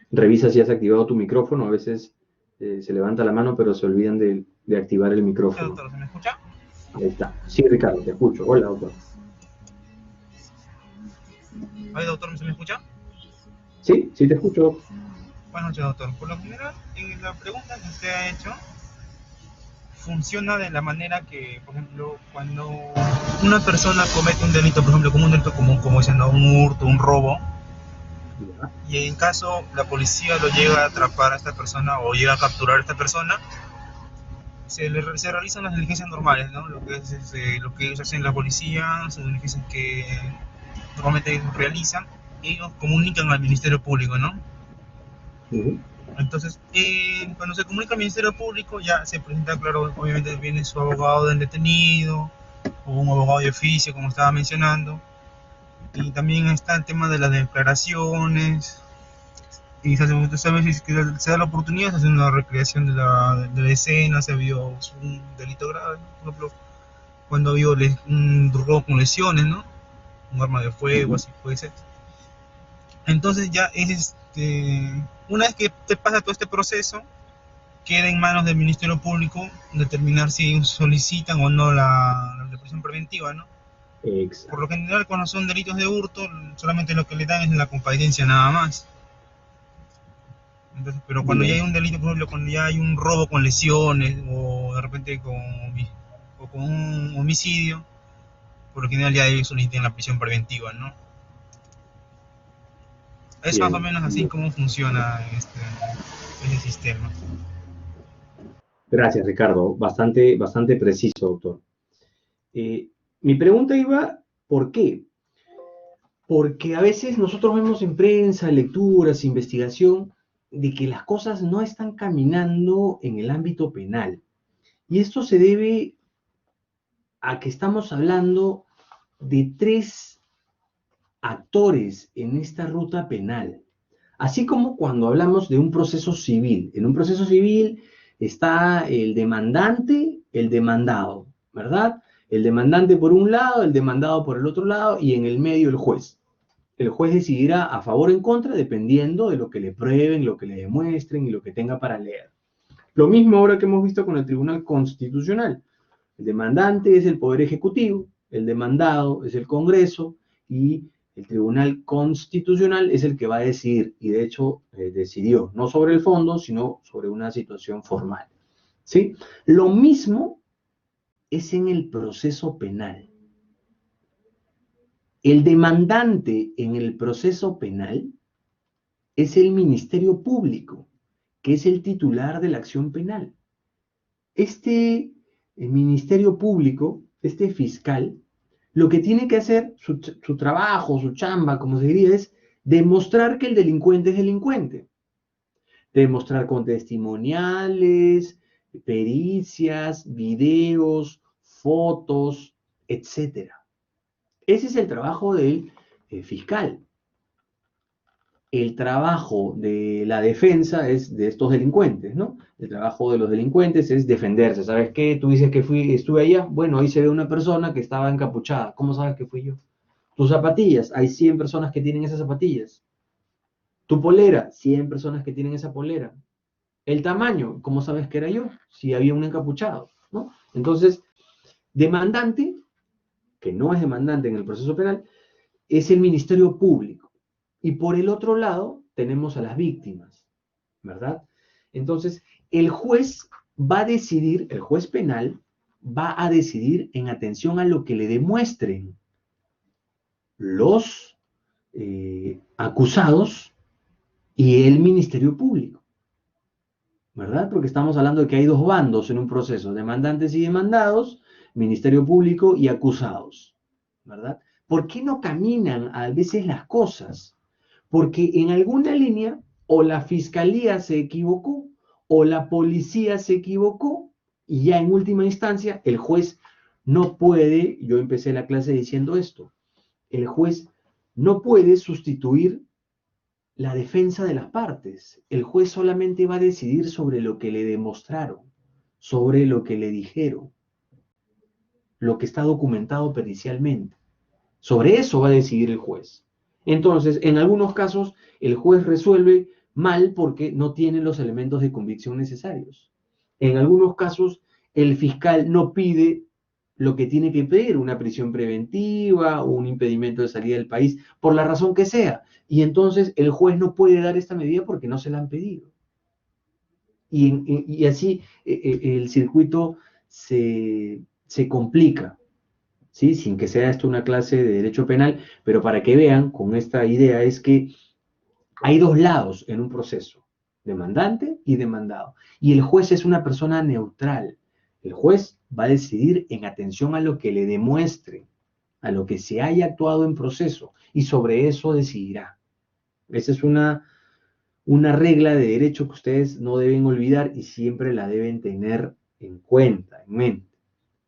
Revisa si has activado tu micrófono, a veces se levanta la mano, pero se olvidan de activar el micrófono. Doctor, ¿se me escucha? Ahí está. Sí, Ricardo, te escucho. Hola, doctor. Ay, doctor, ¿se me escucha? Sí, sí te escucho. Buenas noches, doctor. Por lo general, en la pregunta que usted ha hecho, funciona de la manera que, por ejemplo, cuando una persona comete un delito, por ejemplo, como un delito común, como diciendo un hurto, un robo, Ya. y en caso la policía lo llega a atrapar a esta persona o llega a capturar a esta persona, se realizan las diligencias normales, ¿no? Lo que ellos hacen la policía, sus diligencias que normalmente realizan, ellos comunican al Ministerio Público, ¿no? Ujú. Entonces, cuando se comunica al Ministerio Público, ya se presenta, claro, obviamente viene su abogado del detenido, o un abogado de oficio, como estaba mencionando, y también está el tema de las declaraciones, y usted sabe si se da la oportunidad, se hace una recreación de la escena, se vio un delito grave, por ejemplo, cuando vio un robo con lesiones, ¿no? Un arma de fuego, Ujú. así puede ser. Entonces ya es una vez que te pasa todo este proceso, queda en manos del Ministerio Público determinar si solicitan o no la prisión preventiva, ¿no? Por lo Exacto. general, cuando son delitos de hurto, solamente lo que le dan es la comparecencia nada más. Entonces, pero cuando ya hay Bien. un delito, por ejemplo, cuando ya hay un robo con lesiones o de repente o con un homicidio, por lo general ya ellos solicitan la prisión preventiva, ¿no? Es más o Bien. menos así Bien. como funciona este sistema. Gracias, Ricardo. Bastante, bastante preciso, doctor. Eh, Mi pregunta iba, ¿por qué? Porque a veces nosotros vemos en prensa, lecturas, investigación, de que las cosas no están caminando en el ámbito penal. Y esto se debe a que estamos hablando de tres actores en esta ruta penal. Así como cuando hablamos de un proceso civil. En un proceso civil está el demandante, el demandado, ¿verdad? El demandante por un lado, el demandado por el otro lado y en el medio el juez. El juez decidirá a favor o en contra dependiendo de lo que le prueben, lo que le demuestren y lo que tenga para leer. Lo mismo ahora que hemos visto con el Tribunal Constitucional. El demandante es el Poder Ejecutivo, el demandado es el Congreso y el Tribunal Constitucional es el que va a decidir, y de hecho decidió, no sobre el fondo, sino sobre una situación formal. ¿Sí? Lo mismo es en el proceso penal. El demandante en el proceso penal es el Ministerio Público, que es el titular de la acción penal. Este Ministerio Público, este fiscal, lo que tiene que hacer, su trabajo, su chamba, como se diría, es demostrar que el delincuente es delincuente. Demostrar con testimoniales, pericias, videos, fotos, etc. Ese es el trabajo del fiscal. El trabajo de la defensa es de estos delincuentes, ¿no? El trabajo de los delincuentes es defenderse. ¿Sabes qué? Tú dices que estuve allá. Bueno, ahí se ve una persona que estaba encapuchada. ¿Cómo sabes que fui yo? Tus zapatillas, hay 100 personas que tienen esas zapatillas. Tu polera, 100 personas que tienen esa polera. El tamaño, ¿cómo sabes que era yo? Si había un encapuchado, ¿no? Entonces, demandante, que no es demandante en el proceso penal, es el Ministerio Público. Y por el otro lado tenemos a las víctimas, ¿verdad? Entonces, el juez va a decidir, el juez penal va a decidir en atención a lo que le demuestren los acusados y el Ministerio Público, ¿verdad? Porque estamos hablando de que hay dos bandos en un proceso, demandantes y demandados, Ministerio Público y acusados, ¿verdad? ¿Por qué no caminan a veces las cosas? Porque en alguna línea o la fiscalía se equivocó o la policía se equivocó y ya en última instancia el juez no puede, yo empecé la clase diciendo esto, el juez no puede sustituir la defensa de las partes. El juez solamente va a decidir sobre lo que le demostraron, sobre lo que le dijeron, lo que está documentado pericialmente. Sobre eso va a decidir el juez. Entonces, en algunos casos, el juez resuelve Mal porque no tienen los elementos de convicción necesarios. En algunos casos, el fiscal no pide lo que tiene que pedir, una prisión preventiva o un impedimento de salida del país, por la razón que sea. Y entonces el juez no puede dar esta medida porque no se la han pedido. Y así el circuito se complica, ¿sí? Sin que sea esto una clase de derecho penal, pero para que vean con esta idea es que hay dos lados en un proceso, demandante y demandado. Y el juez es una persona neutral. El juez va a decidir en atención a lo que le demuestre, a lo que se haya actuado en proceso, y sobre eso decidirá. Esa es una regla de derecho que ustedes no deben olvidar y siempre la deben tener en cuenta, en mente.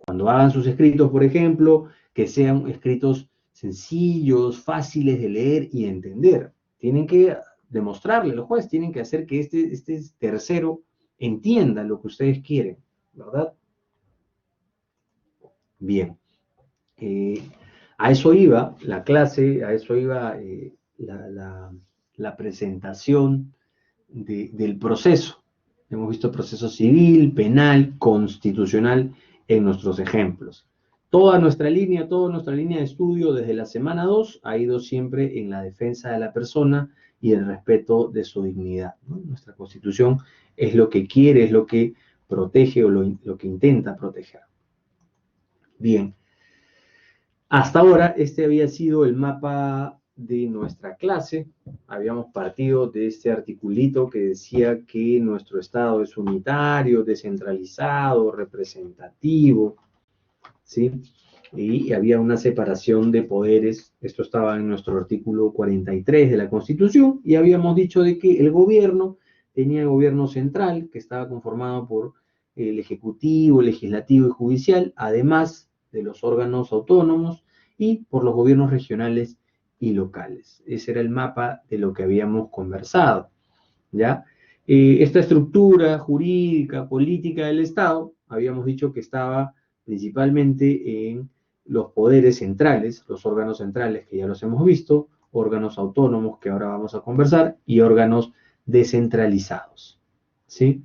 Cuando hagan sus escritos, por ejemplo, que sean escritos sencillos, fáciles de leer y entender. Tienen que demostrarle al juez, tienen que hacer que este tercero entienda lo que ustedes quieren, ¿verdad? Bien. A eso iba la clase, a eso iba la presentación del proceso. Hemos visto proceso civil, penal, constitucional en nuestros ejemplos. Toda nuestra línea de estudio desde la semana 2 ha ido siempre en la defensa de la persona y el respeto de su dignidad, ¿no? Nuestra Constitución es lo que quiere, es lo que protege o lo que intenta proteger. Bien. Hasta ahora, este había sido el mapa de nuestra clase. Habíamos partido de este articulito que decía que nuestro Estado es unitario, descentralizado, representativo, ¿sí? Y había una separación de poderes. Esto estaba en nuestro artículo 43 de la Constitución, y habíamos dicho de que el gobierno tenía el gobierno central, que estaba conformado por el Ejecutivo, Legislativo y Judicial, además de los órganos autónomos, y por los gobiernos regionales y locales. Ese era el mapa de lo que habíamos conversado, ¿ya? Esta estructura jurídica, política del Estado, habíamos dicho que estaba principalmente en los poderes centrales, los órganos centrales que ya los hemos visto, órganos autónomos que ahora vamos a conversar, y órganos descentralizados, ¿sí?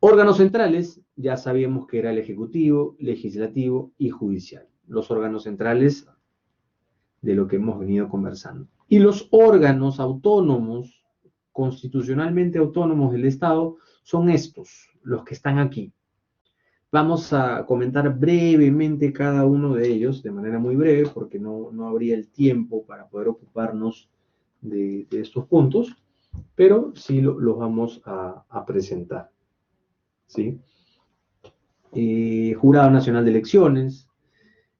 Órganos centrales, ya sabíamos que era el Ejecutivo, Legislativo y Judicial. Los órganos centrales de lo que hemos venido conversando. Y los órganos autónomos, constitucionalmente autónomos del Estado, son estos, los que están aquí. Vamos a comentar brevemente cada uno de ellos, de manera muy breve, porque no habría el tiempo para poder ocuparnos de estos puntos, pero sí los vamos a presentar, ¿sí? Jurado Nacional de Elecciones,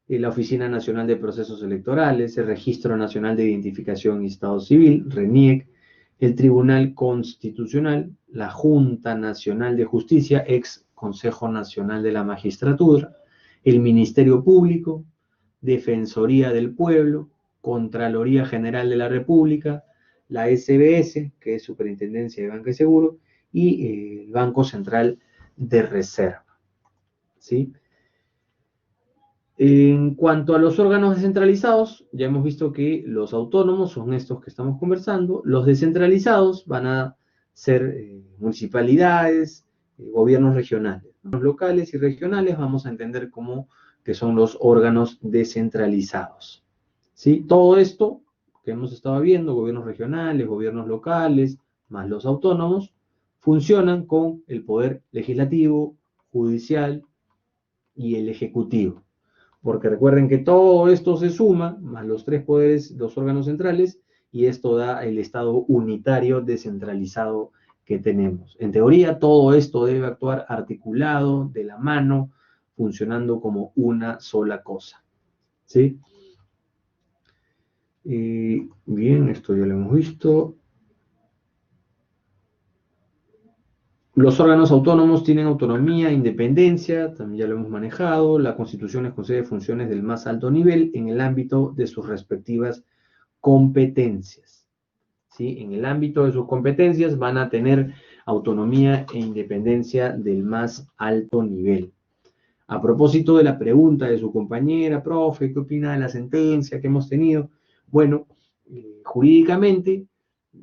la Oficina Nacional de Procesos Electorales, el Registro Nacional de Identificación y Estado Civil, RENIEC, el Tribunal Constitucional, la Junta Nacional de Justicia, ex Consejo Nacional de la Magistratura, el Ministerio Público, Defensoría del Pueblo, Contraloría General de la República, la SBS, que es Superintendencia de Banca y Seguro, y el Banco Central de Reserva, ¿sí? En cuanto a los órganos descentralizados, ya hemos visto que los autónomos son estos que estamos conversando, los descentralizados van a ser municipalidades, gobiernos regionales. Los locales y regionales vamos a entender como que son los órganos descentralizados, ¿sí? Todo esto que hemos estado viendo, gobiernos regionales, gobiernos locales, más los autónomos, funcionan con el poder legislativo, judicial y el ejecutivo. Porque recuerden que todo esto se suma, más los tres poderes, los órganos centrales, y esto da el Estado unitario descentralizado que tenemos. En teoría, todo esto debe actuar articulado, de la mano, funcionando como una sola cosa, ¿sí? Bien, esto ya lo hemos visto. Los órganos autónomos tienen autonomía, independencia, también ya lo hemos manejado. La Constitución les concede funciones del más alto nivel en el ámbito de sus respectivas competencias, ¿sí? En el ámbito de sus competencias van a tener autonomía e independencia del más alto nivel. A propósito de la pregunta de su compañera, profe, ¿qué opina de la sentencia que hemos tenido? Bueno, jurídicamente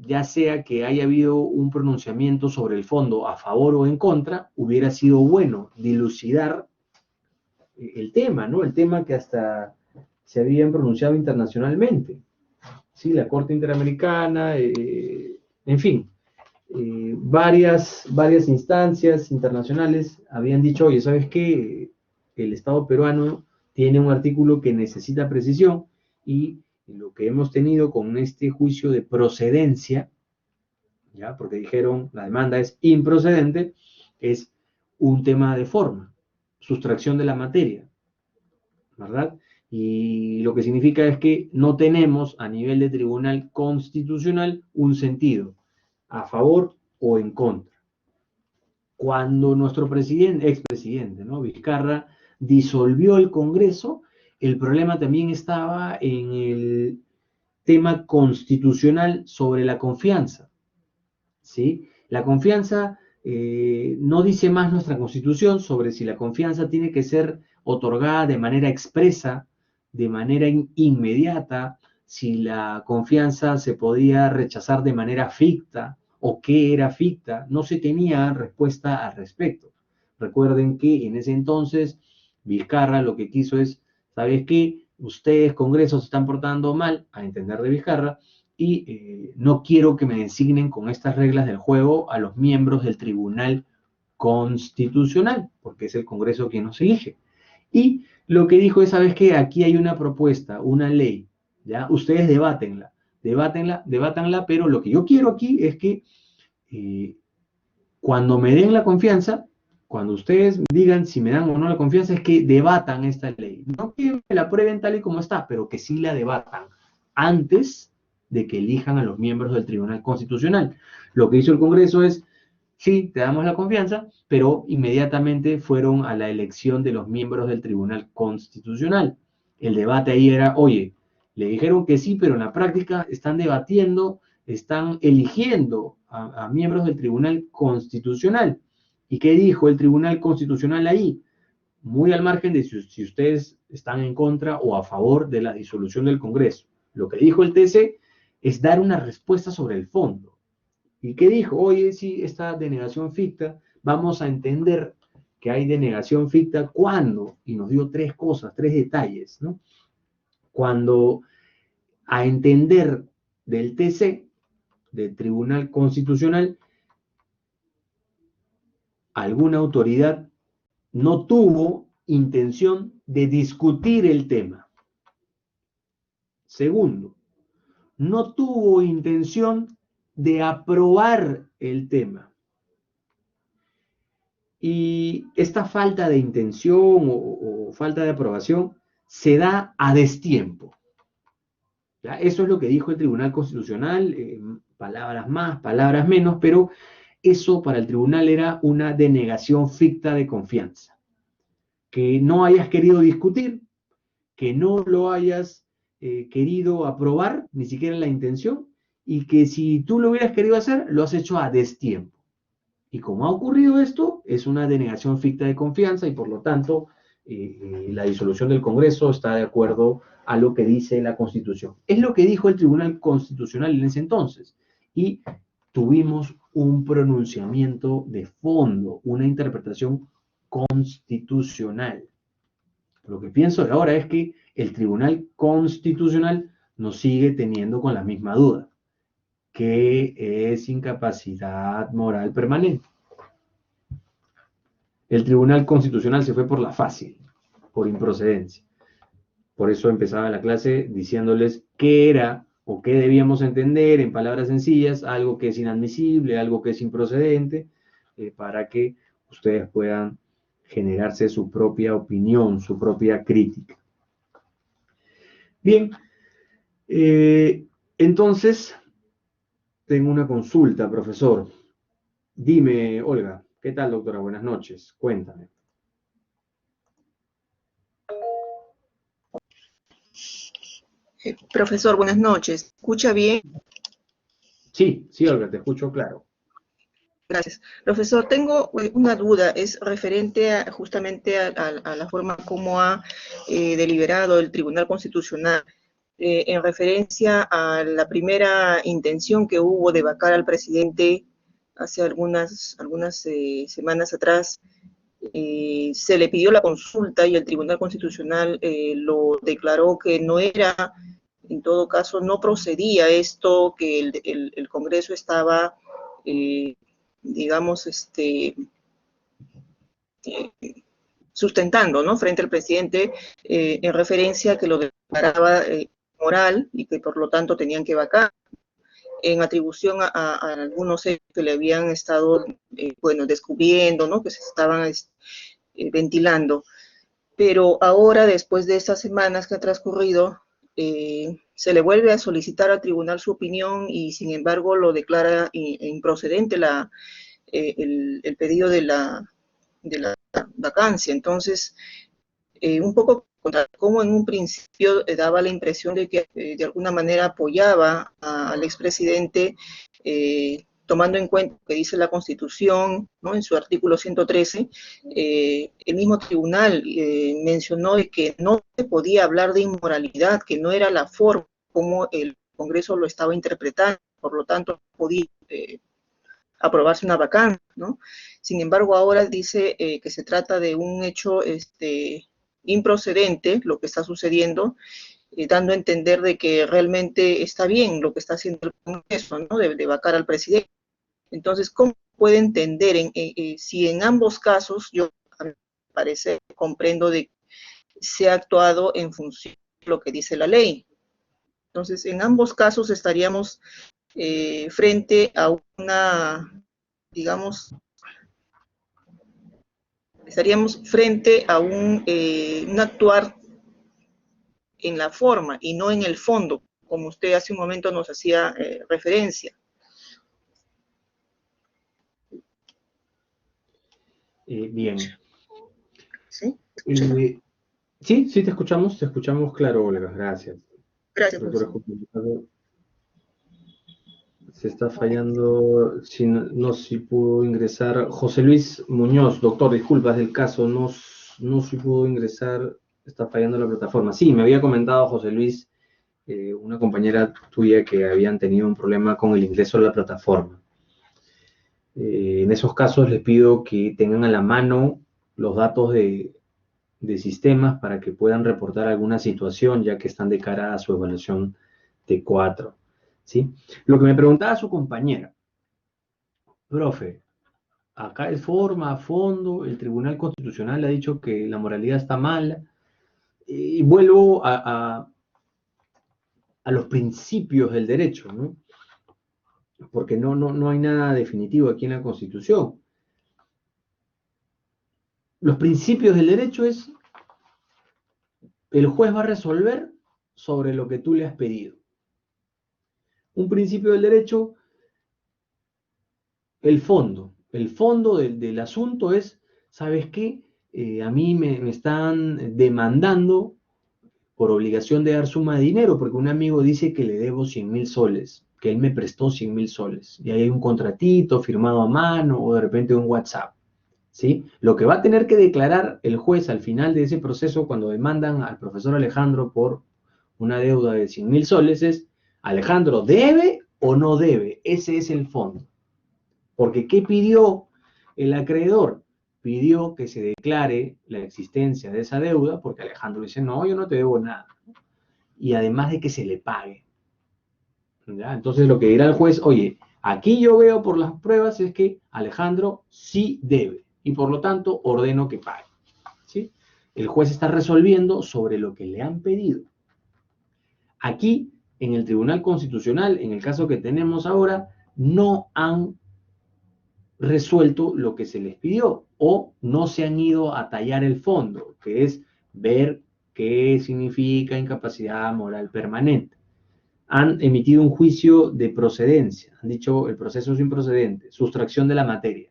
ya sea que haya habido un pronunciamiento sobre el fondo a favor o en contra, hubiera sido bueno dilucidar el tema, ¿no? El tema que hasta se habían pronunciado internacionalmente. Sí, la Corte Interamericana, en fin, varias instancias internacionales habían dicho, oye, ¿sabes qué? El Estado peruano tiene un artículo que necesita precisión y lo que hemos tenido con este juicio de procedencia, ¿ya? Porque dijeron la demanda es improcedente, es un tema de forma, sustracción de la materia, ¿verdad? Y lo que significa es que no tenemos a nivel de tribunal constitucional un sentido a favor o en contra. Cuando nuestro expresidente, ¿no? Vizcarra, disolvió el Congreso, el problema también estaba en el tema constitucional sobre la confianza, ¿sí? La confianza, no dice más nuestra Constitución sobre si la confianza tiene que ser otorgada de manera expresa, de manera inmediata, si la confianza se podía rechazar de manera ficta o qué era ficta, no se tenía respuesta al respecto. Recuerden que en ese entonces Vizcarra lo que quiso es, ¿sabes qué? Ustedes, Congreso, se están portando mal, a entender de Vizcarra, y no quiero que me designen con estas reglas del juego a los miembros del Tribunal Constitucional, porque es el Congreso quien nos elige. Y lo que dijo es, ¿sabes qué? Aquí hay una propuesta, una ley, ¿ya? Ustedes debátanla, pero lo que yo quiero aquí es que cuando me den la confianza, cuando ustedes digan si me dan o no la confianza, es que debatan esta ley. No que me la aprueben tal y como está, pero que sí la debatan antes de que elijan a los miembros del Tribunal Constitucional. Lo que hizo el Congreso es, sí, te damos la confianza, pero inmediatamente fueron a la elección de los miembros del Tribunal Constitucional. El debate ahí era, oye, le dijeron que sí, pero en la práctica están debatiendo, están eligiendo a miembros del Tribunal Constitucional. ¿Y qué dijo el Tribunal Constitucional ahí? Muy al margen de si ustedes están en contra o a favor de la disolución del Congreso. Lo que dijo el TC es dar una respuesta sobre el fondo. ¿Y qué dijo? Oye, sí, esta denegación ficta, vamos a entender que hay denegación ficta cuando, y nos dio tres cosas, tres detalles, ¿no? Cuando a entender del TC, del Tribunal Constitucional, alguna autoridad no tuvo intención de discutir el tema. Segundo, no tuvo intención de aprobar el tema. Y esta falta de intención o falta de aprobación se da a destiempo. ¿Ya? Eso es lo que dijo el Tribunal Constitucional, palabras más, palabras menos, pero eso para el tribunal era una denegación ficta de confianza. Que no hayas querido discutir, que no lo hayas querido aprobar, ni siquiera la intención, y que si tú lo hubieras querido hacer, lo has hecho a destiempo. Y como ha ocurrido esto, es una denegación ficta de confianza y por lo tanto la disolución del Congreso está de acuerdo a lo que dice la Constitución. Es lo que dijo el Tribunal Constitucional en ese entonces. Y tuvimos un pronunciamiento de fondo, una interpretación constitucional. Lo que pienso ahora es que el Tribunal Constitucional nos sigue teniendo con la misma duda, que es incapacidad moral permanente. El Tribunal Constitucional se fue por la fácil, por improcedencia. Por eso empezaba la clase diciéndoles qué era o qué debíamos entender en palabras sencillas, algo que es inadmisible, algo que es improcedente, para que ustedes puedan generarse su propia opinión, su propia crítica. Bien, entonces tengo una consulta, profesor. Dime, Olga. ¿Qué tal, doctora? Buenas noches. Cuéntame. Profesor, buenas noches. ¿Escucha bien? Sí, Olga, te escucho claro. Gracias. Profesor, tengo una duda, es referente justamente a la forma como ha deliberado el Tribunal Constitucional. en referencia a la primera intención que hubo de vacar al presidente hace algunas semanas atrás. Se le pidió la consulta y el Tribunal Constitucional lo declaró que no era, en todo caso, no procedía esto, que el Congreso estaba, digamos, sustentando, ¿no?, frente al presidente, en referencia a que lo declaraba moral y que por lo tanto tenían que vacar, en atribución a algunos hechos que le habían estado, bueno, descubriendo, ¿no?, que se estaban ventilando. Pero ahora, después de estas semanas que ha transcurrido, se le vuelve a solicitar al tribunal su opinión y, sin embargo, lo declara improcedente el pedido de la vacancia. Entonces, un poco como en un principio daba la impresión de que de alguna manera apoyaba al expresidente, tomando en cuenta lo que dice la Constitución, ¿no?, en su artículo 113, el mismo tribunal mencionó de que no se podía hablar de inmoralidad, que no era la forma como el Congreso lo estaba interpretando, por lo tanto podía aprobarse una vacancia, ¿no? Sin embargo, ahora dice que se trata de un hecho improcedente, lo que está sucediendo, dando a entender de que realmente está bien lo que está haciendo el Congreso, ¿no?, de vacar al presidente. Entonces, ¿cómo puede entender si en ambos casos, yo, a mi parecer, comprendo de que se ha actuado en función de lo que dice la ley? Entonces, en ambos casos estaríamos frente a una, digamos, estaríamos frente a un actuar en la forma y no en el fondo, como usted hace un momento nos hacía referencia. Bien. ¿Sí? Sí, te escuchamos claro, Olga, gracias. Gracias, Doctora, profesor. se está fallando, si pudo ingresar. José Luis Muñoz, doctor, disculpas del caso, no si pudo ingresar, está fallando la plataforma. Sí, me había comentado José Luis, una compañera tuya, que habían tenido un problema con el ingreso a la plataforma. En esos casos les pido que tengan a la mano los datos de sistemas para que puedan reportar alguna situación, ya que están de cara a su evaluación T4, ¿sí? Lo que me preguntaba su compañera, profe, acá es forma, a fondo, el Tribunal Constitucional ha dicho que la moralidad está mala, y vuelvo a los principios del derecho, ¿no? Porque no hay nada definitivo aquí en la Constitución. Los principios del derecho es: el juez va a resolver sobre lo que tú le has pedido. Un principio del derecho, el fondo del asunto es: ¿sabes qué? A mí me están demandando por obligación de dar suma de dinero, porque un amigo dice que le debo 100.000 soles, que él me prestó 100.000 soles, y ahí hay un contratito firmado a mano, o de repente un WhatsApp, ¿sí? Lo que va a tener que declarar el juez al final de ese proceso, cuando demandan al profesor Alejandro por una deuda de 100.000 soles, es: ¿Alejandro debe o no debe? Ese es el fondo. Porque ¿qué pidió el acreedor? Pidió que se declare la existencia de esa deuda, porque Alejandro dice: no, yo no te debo nada. Y además de que se le pague, ¿ya? Entonces lo que dirá el juez: oye, aquí yo veo por las pruebas es que Alejandro sí debe, y por lo tanto ordeno que pague, ¿sí? El juez está resolviendo sobre lo que le han pedido. Aquí, en el Tribunal Constitucional, en el caso que tenemos ahora, no han resuelto lo que se les pidió, o no se han ido a tallar el fondo, que es ver qué significa incapacidad moral permanente. Han emitido un juicio de procedencia, han dicho: el proceso es improcedente, sustracción de la materia,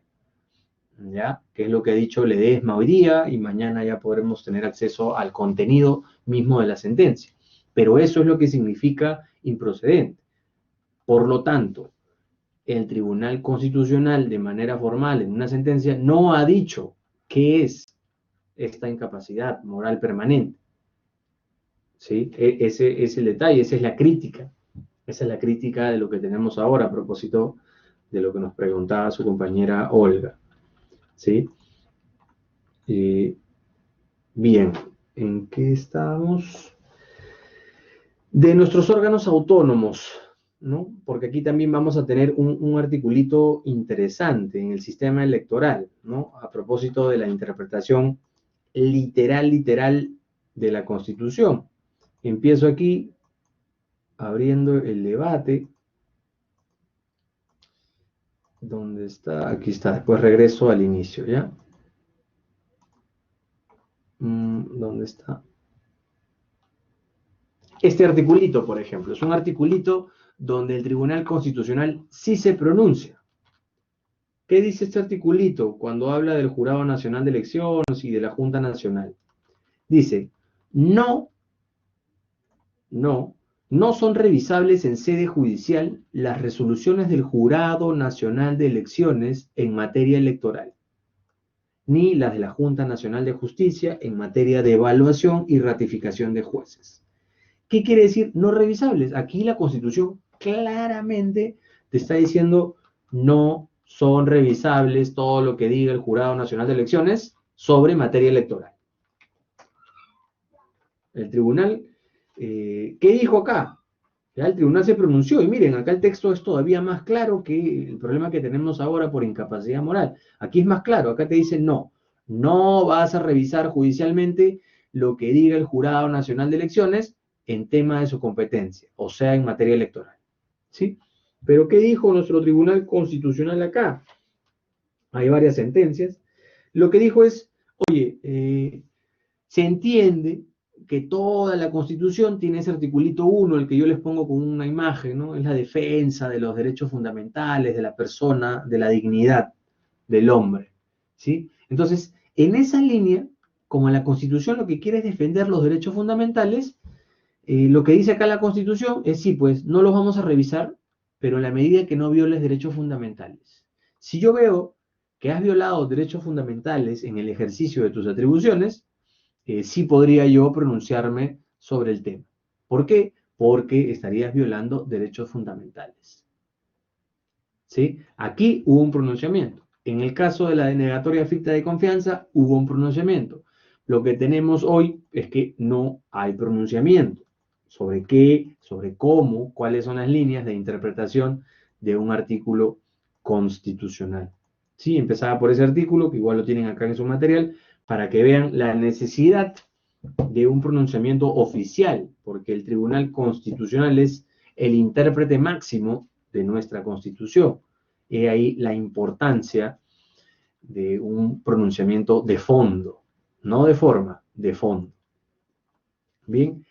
¿ya? Que es lo que ha dicho Ledesma hoy día, y mañana ya podremos tener acceso al contenido mismo de la sentencia. Pero eso es lo que significa improcedente. Por lo tanto, el Tribunal Constitucional, de manera formal, en una sentencia, no ha dicho qué es esta incapacidad moral permanente. ¿sí? Ese es el detalle, esa es la crítica. Esa es la crítica de lo que tenemos ahora a propósito de lo que nos preguntaba su compañera Olga, ¿sí? Bien, ¿en qué estamos? De nuestros órganos autónomos, ¿no? Porque aquí también vamos a tener un articulito interesante en el sistema electoral, ¿no? A propósito de la interpretación literal de la Constitución. Empiezo aquí abriendo el debate. ¿Dónde está? Aquí está. Después regreso al inicio, ¿ya? ¿Dónde está? Este articulito, por ejemplo, es un articulito donde el Tribunal Constitucional sí se pronuncia. ¿Qué dice este articulito cuando habla del Jurado Nacional de Elecciones y de la Junta Nacional? Dice, no son revisables en sede judicial las resoluciones del Jurado Nacional de Elecciones en materia electoral, ni las de la Junta Nacional de Justicia en materia de evaluación y ratificación de jueces. ¿Qué quiere decir no revisables? Aquí la Constitución claramente te está diciendo no son revisables todo lo que diga el Jurado Nacional de Elecciones sobre materia electoral. El tribunal, ¿qué dijo acá? Ya el tribunal se pronunció y miren, acá el texto es todavía más claro que el problema que tenemos ahora por incapacidad moral. Aquí es más claro, acá te dice no vas a revisar judicialmente lo que diga el Jurado Nacional de Elecciones en tema de su competencia, o sea, en materia electoral. ¿Sí? Pero ¿qué dijo nuestro Tribunal Constitucional acá? Hay varias sentencias. Lo que dijo es, oye, se entiende que toda la Constitución tiene ese articulito 1, el que yo les pongo con una imagen, ¿no? Es la defensa de los derechos fundamentales de la persona, de la dignidad del hombre, ¿sí? Entonces, en esa línea, como la Constitución lo que quiere es defender los derechos fundamentales, lo que dice acá la Constitución es, sí, pues, no los vamos a revisar, pero en la medida que no violes derechos fundamentales. Si yo veo que has violado derechos fundamentales en el ejercicio de tus atribuciones, sí podría yo pronunciarme sobre el tema. ¿Por qué? Porque estarías violando derechos fundamentales. ¿Sí? Aquí hubo un pronunciamiento. En el caso de la denegatoria ficta de confianza, hubo un pronunciamiento. Lo que tenemos hoy es que no hay pronunciamiento. ¿Sobre qué? ¿Sobre cómo? ¿Cuáles son las líneas de interpretación de un artículo constitucional? Sí, empezaba por ese artículo, que igual lo tienen acá en su material, para que vean la necesidad de un pronunciamiento oficial, porque el Tribunal Constitucional es el intérprete máximo de nuestra Constitución. Y ahí la importancia de un pronunciamiento de fondo, no de forma, de fondo. Bien.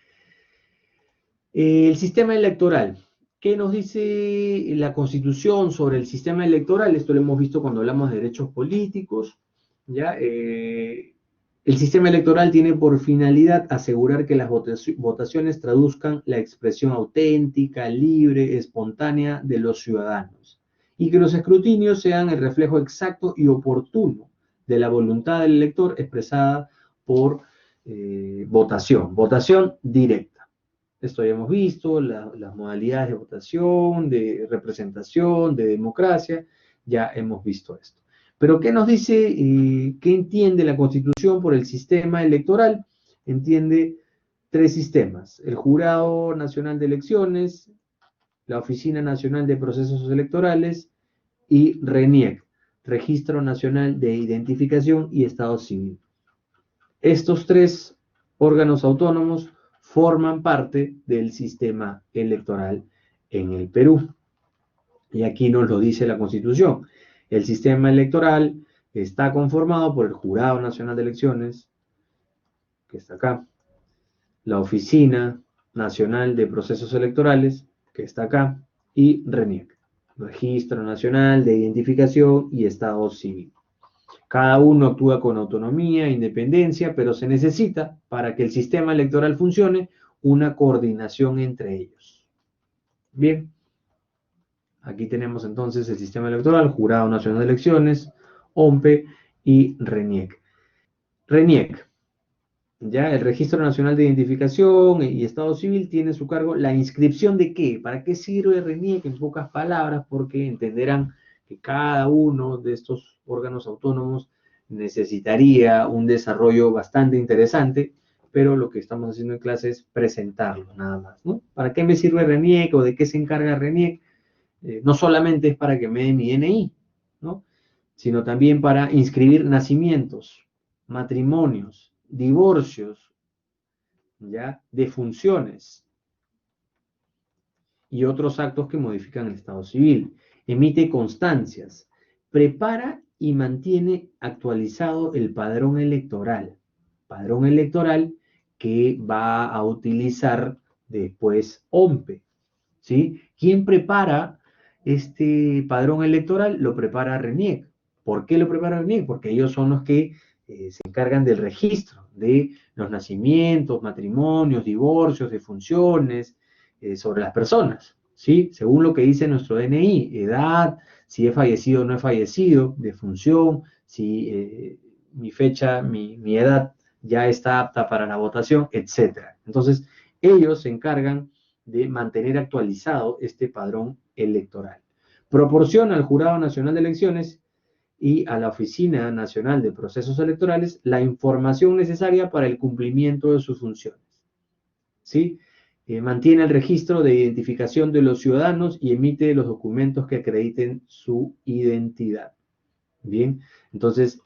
El sistema electoral. ¿Qué nos dice la Constitución sobre el sistema electoral? Esto lo hemos visto cuando hablamos de derechos políticos. ¿Ya? El sistema electoral tiene por finalidad asegurar que las votaciones traduzcan la expresión auténtica, libre, espontánea de los ciudadanos y que los escrutinios sean el reflejo exacto y oportuno de la voluntad del elector expresada por votación directa. Esto ya hemos visto, las modalidades de votación, de representación, de democracia, ya hemos visto esto. Pero ¿qué nos dice, qué entiende la Constitución por el sistema electoral? Entiende 3 sistemas: el Jurado Nacional de Elecciones, la Oficina Nacional de Procesos Electorales y RENIEC, Registro Nacional de Identificación y Estado Civil. Estos 3 órganos autónomos forman parte del sistema electoral en el Perú. Y aquí nos lo dice la Constitución. El sistema electoral está conformado por el Jurado Nacional de Elecciones, que está acá, la Oficina Nacional de Procesos Electorales, que está acá, y RENIEC, Registro Nacional de Identificación y Estado Civil. Cada uno actúa con autonomía, independencia, pero se necesita, para que el sistema electoral funcione, una coordinación entre ellos. Bien, aquí tenemos entonces el sistema electoral, Jurado Nacional de Elecciones, OMPE y RENIEC. RENIEC, Ya el Registro Nacional de Identificación y Estado Civil tiene a su cargo la inscripción de qué, para qué sirve RENIEC en pocas palabras, porque entenderán que cada uno de estos órganos autónomos necesitaría un desarrollo bastante interesante, pero lo que estamos haciendo en clase es presentarlo nada más, ¿no? ¿Para qué me sirve RENIEC o de qué se encarga RENIEC? No solamente es para que me dé mi DNI, ¿no? Sino también para inscribir nacimientos, matrimonios, divorcios, ¿ya? Defunciones y otros actos que modifican el Estado civil. Emite constancias, prepara y mantiene actualizado el padrón electoral que va a utilizar después OMPE, ¿sí? ¿Quién prepara este padrón electoral? Lo prepara RENIEC. ¿Por qué lo prepara RENIEC? Porque ellos son los que se encargan del registro de los nacimientos, matrimonios, divorcios, defunciones, sobre las personas, ¿sí? Según lo que dice nuestro DNI, edad, si he fallecido o no he fallecido, defunción, si mi fecha, mi edad ya está apta para la votación, etc. Entonces, ellos se encargan de mantener actualizado este padrón electoral. Proporciona al Jurado Nacional de Elecciones y a la Oficina Nacional de Procesos Electorales la información necesaria para el cumplimiento de sus funciones, ¿sí? Mantiene el registro de identificación de los ciudadanos y emite los documentos que acrediten su identidad. Bien, entonces,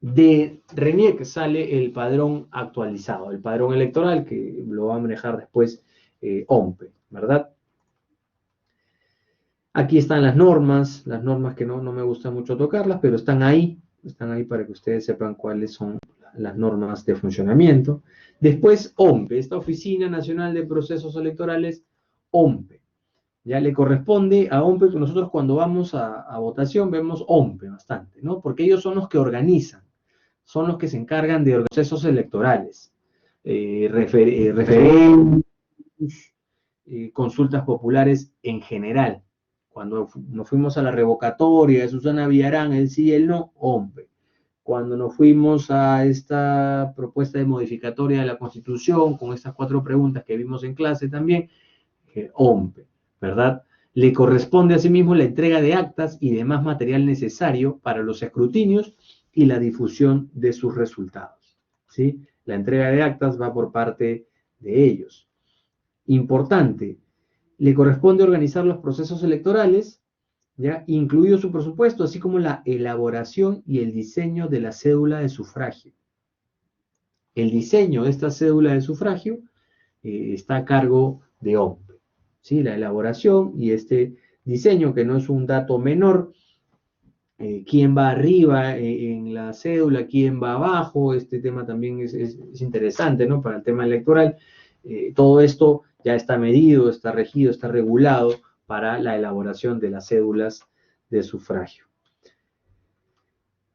de RENIEC sale el padrón actualizado, el padrón electoral, que lo va a manejar después OMPE, ¿verdad? Aquí están las normas que no me gusta mucho tocarlas, pero están ahí para que ustedes sepan cuáles son las normas de funcionamiento. Después OMPE, esta Oficina Nacional de Procesos Electorales, OMPE. Ya le corresponde a OMPE, que nosotros cuando vamos a votación vemos OMPE bastante, ¿no? Porque ellos son los que organizan, son los que se encargan de procesos electorales, referendos, consultas populares en general. Cuando nos fuimos a la revocatoria de Susana Villarán, el sí y el no, OMPE. Cuando nos fuimos a esta propuesta de modificatoria de la Constitución, con estas 4 preguntas que vimos en clase también, OMPE, ¿verdad? Le corresponde asimismo la entrega de actas y demás material necesario para los escrutinios y la difusión de sus resultados, ¿sí? La entrega de actas va por parte de ellos. Importante, le corresponde organizar los procesos electorales, ¿ya? Incluido su presupuesto, así como la elaboración y el diseño de la cédula de sufragio. El diseño de esta cédula de sufragio está a cargo de OMPE, ¿sí? La elaboración y este diseño, que no es un dato menor, quién va arriba en la cédula, quién va abajo, este tema también es interesante, ¿no? Para el tema electoral. Todo esto ya está medido, está regido, está regulado para la elaboración de las cédulas de sufragio.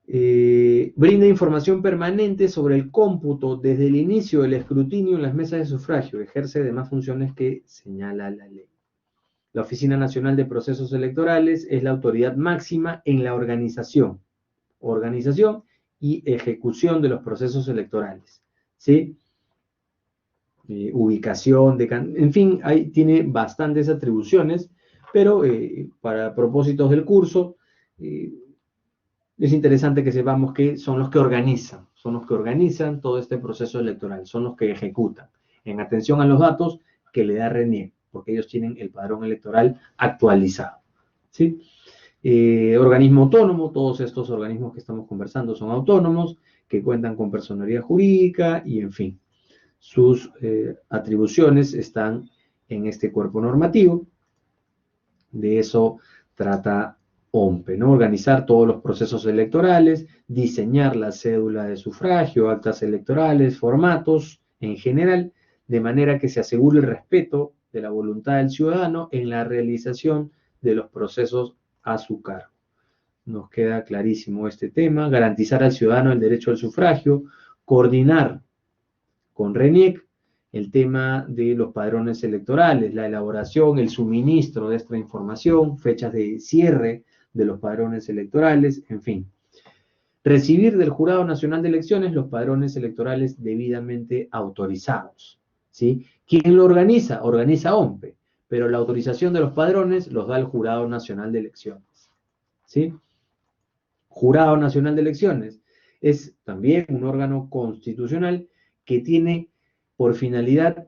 Brinda información permanente sobre el cómputo desde el inicio del escrutinio en las mesas de sufragio. Ejerce demás funciones que señala la ley. La Oficina Nacional de Procesos Electorales es la autoridad máxima en la organización y ejecución de los procesos electorales, ¿sí? Ubicación, en fin, ahí tiene bastantes atribuciones, pero para propósitos del curso, es interesante que sepamos que son los que organizan todo este proceso electoral, son los que ejecutan, en atención a los datos que le da RENIEC, porque ellos tienen el padrón electoral actualizado, ¿sí? Organismo autónomo, todos estos organismos que estamos conversando son autónomos, que cuentan con personería jurídica y, en fin, sus atribuciones están en este cuerpo normativo. De eso trata OMPE, ¿no? Organizar todos los procesos electorales, diseñar la cédula de sufragio, actas electorales, formatos en general, de manera que se asegure el respeto de la voluntad del ciudadano en la realización de los procesos a su cargo. Nos queda clarísimo este tema. Garantizar al ciudadano el derecho al sufragio, coordinar con RENIEC el tema de los padrones electorales, la elaboración, el suministro de esta información, fechas de cierre de los padrones electorales, en fin. recibir del Jurado Nacional de Elecciones los padrones electorales debidamente autorizados, ¿sí? ¿Quién lo organiza? Organiza OMPE, pero la autorización de los padrones los da el Jurado Nacional de Elecciones, ¿sí? Jurado Nacional de Elecciones es también un órgano constitucional que tiene por finalidad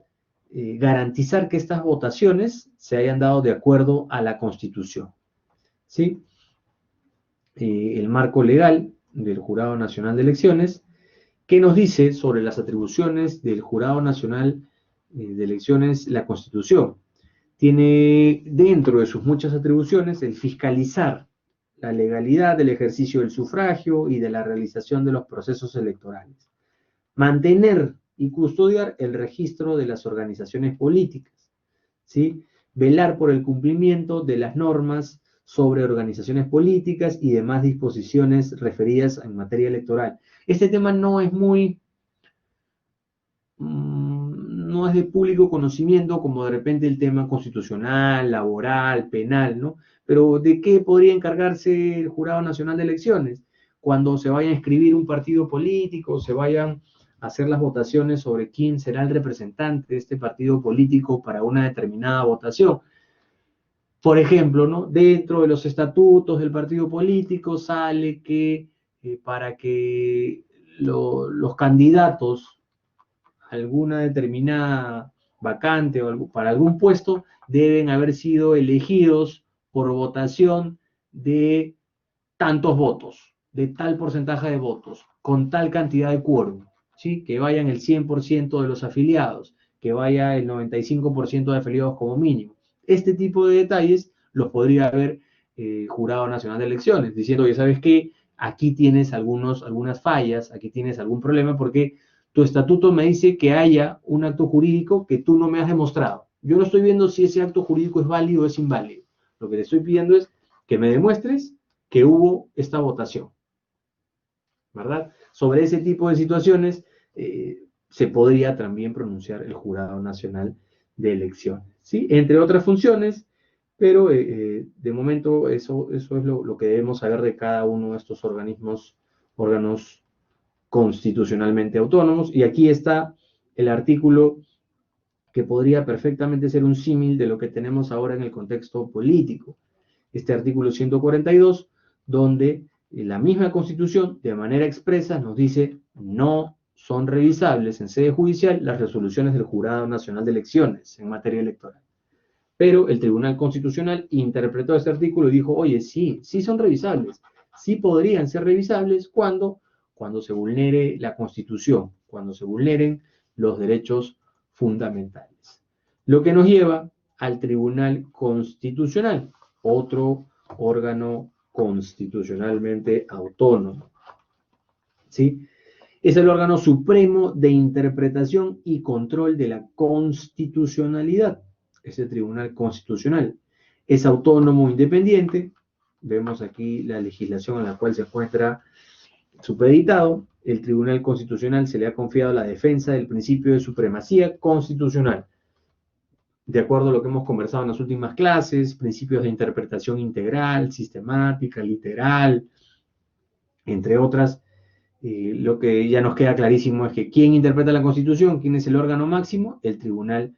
garantizar que estas votaciones se hayan dado de acuerdo a la Constitución, ¿sí? El marco legal del Jurado Nacional de Elecciones, que nos dice sobre las atribuciones del Jurado Nacional de Elecciones la Constitución. Tiene dentro de sus muchas atribuciones el fiscalizar la legalidad del ejercicio del sufragio y de la realización de los procesos electorales, mantener y custodiar el registro de las organizaciones políticas, ¿sí? Velar por el cumplimiento de las normas sobre organizaciones políticas y demás disposiciones referidas en materia electoral. Este tema no es no es de público conocimiento como de repente el tema constitucional, laboral, penal, ¿no? Pero ¿de qué podría encargarse el Jurado Nacional de Elecciones? Cuando se vaya a inscribir un partido político, se vayan a hacer las votaciones sobre quién será el representante de este partido político para una determinada votación. Por ejemplo, ¿no? Dentro de los estatutos del partido político sale que para que los candidatos a alguna determinada vacante o para algún puesto deben haber sido elegidos por votación de tantos votos, de tal porcentaje de votos, con tal cantidad de quórum, ¿sí? Que vayan el 100% de los afiliados, que vaya el 95% de afiliados como mínimo. Este tipo de detalles los podría haber Jurado Nacional de Elecciones, diciendo, oye, ¿sabes qué? Aquí tienes algunas fallas, aquí tienes algún problema, porque tu estatuto me dice que haya un acto jurídico que tú no me has demostrado. Yo no estoy viendo si ese acto jurídico es válido o es inválido. Lo que te estoy pidiendo es que me demuestres que hubo esta votación, ¿verdad? Sobre ese tipo de situaciones se podría también pronunciar el Jurado Nacional de Elecciones, ¿sí? Entre otras funciones, pero de momento eso es lo que debemos saber de cada uno de estos órganos constitucionalmente autónomos. Y aquí está el artículo que podría perfectamente ser un símil de lo que tenemos ahora en el contexto político. Este artículo 142, donde la misma Constitución, de manera expresa, nos dice no son revisables en sede judicial las resoluciones del Jurado Nacional de Elecciones en materia electoral. Pero el Tribunal Constitucional interpretó este artículo y dijo, oye, sí son revisables, sí podrían ser revisables cuando se vulnere la Constitución, cuando se vulneren los derechos fundamentales. Lo que nos lleva al Tribunal Constitucional, otro órgano constitucionalmente autónomo, ¿sí? Es el órgano supremo de interpretación y control de la constitucionalidad. Es el Tribunal Constitucional. Es autónomo, independiente. Vemos aquí la legislación en la cual se encuentra supeditado. El Tribunal Constitucional se le ha confiado la defensa del principio de supremacía constitucional. De acuerdo a lo que hemos conversado en las últimas clases, principios de interpretación integral, sistemática, literal, entre otras, lo que ya nos queda clarísimo es que ¿quién interpreta la Constitución? ¿Quién es el órgano máximo? El Tribunal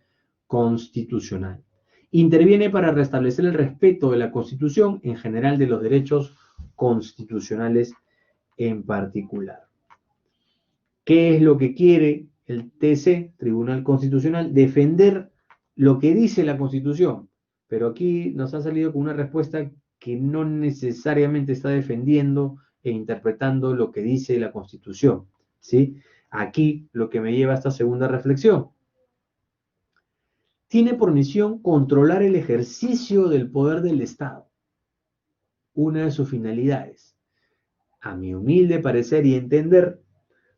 Constitucional. Interviene para restablecer el respeto de la Constitución en general, de los derechos constitucionales en particular. ¿Qué es lo que quiere el TC, Tribunal Constitucional? Defender lo que dice la Constitución. Pero aquí nos ha salido con una respuesta que no necesariamente está defendiendo e interpretando lo que dice la Constitución, ¿sí? Aquí lo que me lleva a esta segunda reflexión. Tiene por misión controlar el ejercicio del poder del Estado. Una de sus finalidades. A mi humilde parecer y entender,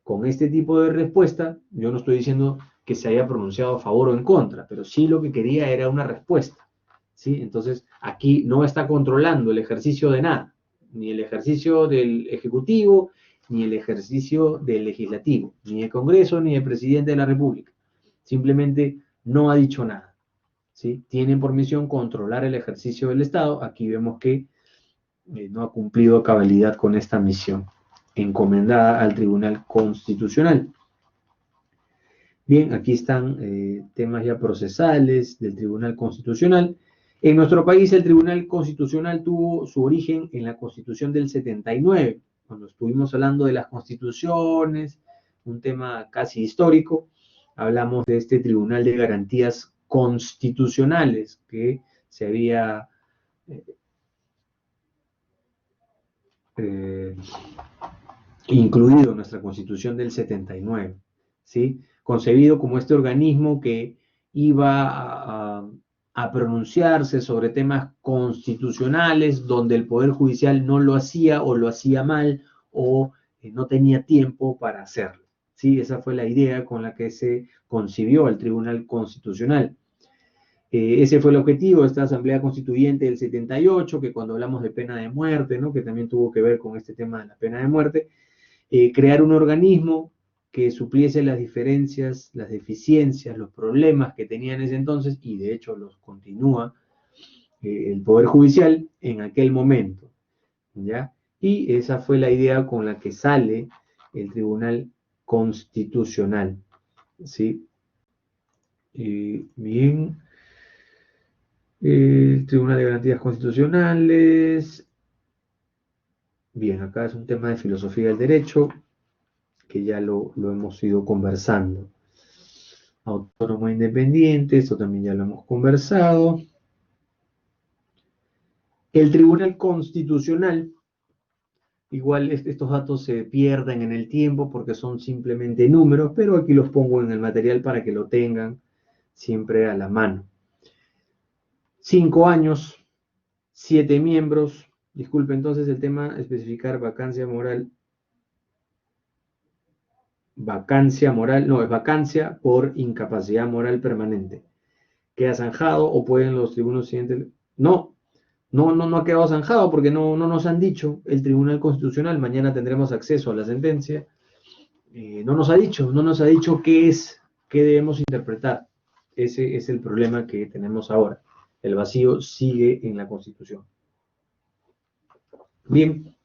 con este tipo de respuesta, yo no estoy diciendo que se haya pronunciado a favor o en contra, pero sí lo que quería era una respuesta, ¿sí? Entonces, aquí no está controlando el ejercicio de nada, ni el ejercicio del Ejecutivo, ni el ejercicio del Legislativo, ni el Congreso, ni el Presidente de la República. Simplemente no ha dicho nada, ¿sí? Tienen por misión controlar el ejercicio del Estado. Aquí vemos que no ha cumplido a cabalidad con esta misión. encomendada al Tribunal Constitucional. Bien, aquí están temas ya procesales del Tribunal Constitucional. En nuestro país el Tribunal Constitucional tuvo su origen en la Constitución del 79, cuando estuvimos hablando de las constituciones, un tema casi histórico, hablamos de este Tribunal de Garantías Constitucionales que se había incluido en nuestra Constitución del 79, ¿sí? Concebido como este organismo que iba a pronunciarse sobre temas constitucionales donde el Poder Judicial no lo hacía o lo hacía mal o no tenía tiempo para hacerlo, ¿sí? Esa fue la idea con la que se concibió el Tribunal Constitucional. Ese fue el objetivo de esta Asamblea Constituyente del 78, que cuando hablamos de pena de muerte, ¿no?, que también tuvo que ver con este tema de la pena de muerte, crear un organismo que supliese las diferencias, las deficiencias, los problemas que tenía en ese entonces, y de hecho los continúa el Poder Judicial en aquel momento, ¿ya? Y esa fue la idea con la que sale el Tribunal Constitucional, ¿sí? Bien. El Tribunal de Garantías Constitucionales. Bien, acá es un tema de filosofía del derecho, que ya lo hemos ido conversando. Autónomo e independiente, esto también ya lo hemos conversado. El Tribunal Constitucional, igual estos datos se pierden en el tiempo porque son simplemente números, pero aquí los pongo en el material para que lo tengan siempre a la mano. 5 años, 7 miembros. Disculpe, entonces el tema especificar vacancia moral. Vacancia moral, no, es vacancia por incapacidad moral permanente. ¿Queda zanjado o pueden los tribunos siguientes? No ha quedado zanjado porque no nos han dicho el Tribunal Constitucional. Mañana tendremos acceso a la sentencia. No nos ha dicho qué es, qué debemos interpretar. Ese es el problema que tenemos ahora. El vacío sigue en la Constitución. Bien,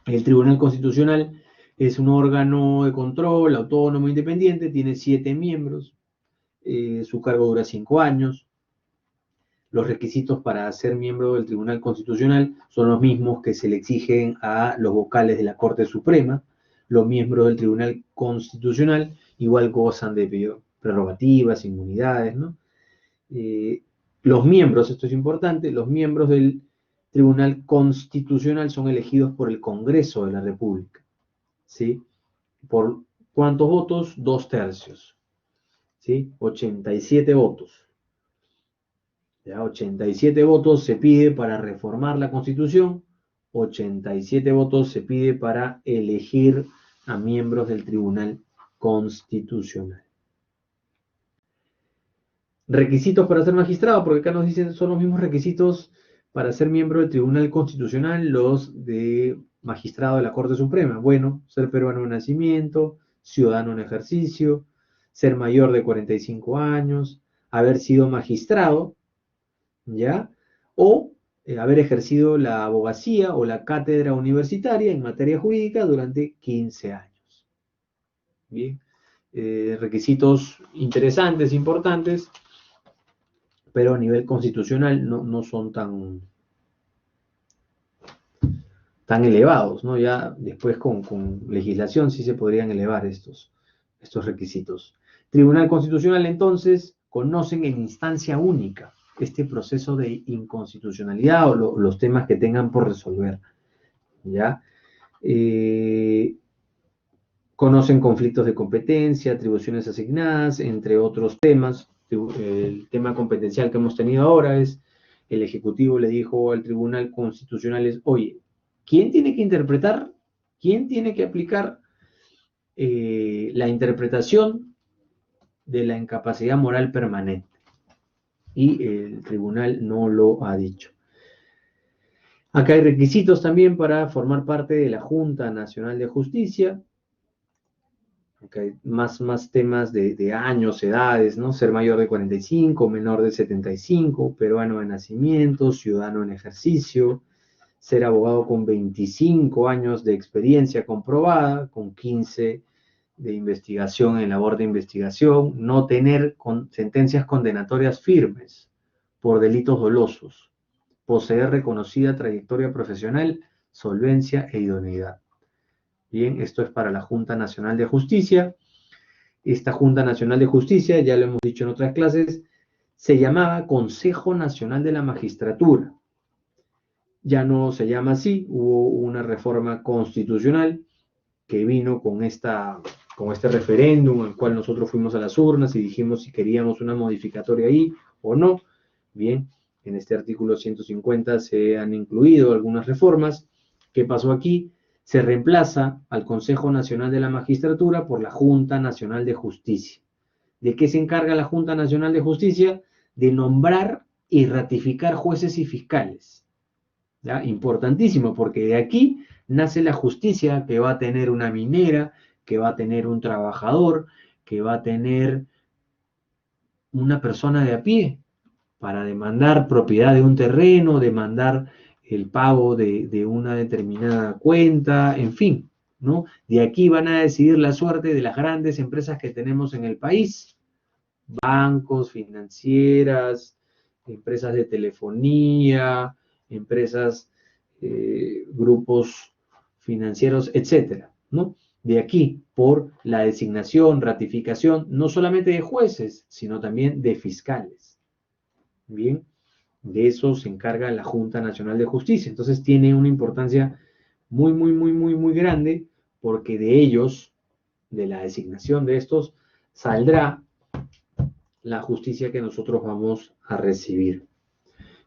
el Tribunal Constitucional es un órgano de control autónomo independiente, tiene 7 miembros, su cargo dura 5 años. Los requisitos para ser miembro del Tribunal Constitucional son los mismos que se le exigen a los vocales de la Corte Suprema. Los miembros del Tribunal Constitucional igual gozan de prerrogativas, inmunidades, ¿no? Los miembros, esto es importante, los miembros del Tribunal Constitucional son elegidos por el Congreso de la República, ¿sí? ¿Por cuántos votos? 2/3, ¿sí? 87 votos. ¿Ya? 87 votos se pide para reformar la Constitución, 87 votos se pide para elegir a miembros del Tribunal Constitucional. Requisitos para ser magistrado, porque acá nos dicen son los mismos requisitos para ser miembro del Tribunal Constitucional, los de magistrado de la Corte Suprema. Bueno, ser peruano de nacimiento, ciudadano en ejercicio, ser mayor de 45 años, haber sido magistrado, ¿ya? O haber ejercido la abogacía o la cátedra universitaria en materia jurídica durante 15 años. Bien, requisitos interesantes, importantes, pero a nivel constitucional no son tan elevados, ¿no? Ya después con legislación sí se podrían elevar estos requisitos. Tribunal Constitucional, entonces, conocen en instancia única este proceso de inconstitucionalidad o los temas que tengan por resolver, ¿ya? Conocen conflictos de competencia, atribuciones asignadas, entre otros temas. El tema competencial que hemos tenido ahora es, el Ejecutivo le dijo al Tribunal Constitucional, oye, ¿quién tiene que interpretar? ¿Quién tiene que aplicar la interpretación de la incapacidad moral permanente? Y el tribunal no lo ha dicho. Acá hay requisitos también para formar parte de la Junta Nacional de Justicia. Okay. Más temas de años, edades, ¿no? Ser mayor de 45, menor de 75, peruano de nacimiento, ciudadano en ejercicio, ser abogado con 25 años de experiencia comprobada, con 15 de investigación en labor de investigación, no tener sentencias condenatorias firmes por delitos dolosos, poseer reconocida trayectoria profesional, solvencia e idoneidad. Bien, esto es para la Junta Nacional de Justicia. Esta Junta Nacional de Justicia, ya lo hemos dicho en otras clases, se llamaba Consejo Nacional de la Magistratura. Ya no se llama así, hubo una reforma constitucional que vino con este referéndum, en el cual nosotros fuimos a las urnas y dijimos si queríamos una modificatoria ahí o no. Bien, en este artículo 150 se han incluido algunas reformas. ¿Qué pasó aquí? Se reemplaza al Consejo Nacional de la Magistratura por la Junta Nacional de Justicia. ¿De qué se encarga la Junta Nacional de Justicia? De nombrar y ratificar jueces y fiscales. ¿Ya? Importantísimo, porque de aquí nace la justicia que va a tener una minera, que va a tener un trabajador, que va a tener una persona de a pie para demandar propiedad de un terreno, demandar el pago de una determinada cuenta, en fin, ¿no? De aquí van a decidir la suerte de las grandes empresas que tenemos en el país, bancos, financieras, empresas de telefonía, empresas, grupos financieros, etcétera, ¿no? De aquí, por la designación, ratificación, no solamente de jueces, sino también de fiscales. Bien, de eso se encarga la Junta Nacional de Justicia. Entonces tiene una importancia muy, muy, muy, muy, muy grande, porque de ellos, de la designación de estos, saldrá la justicia que nosotros vamos a recibir.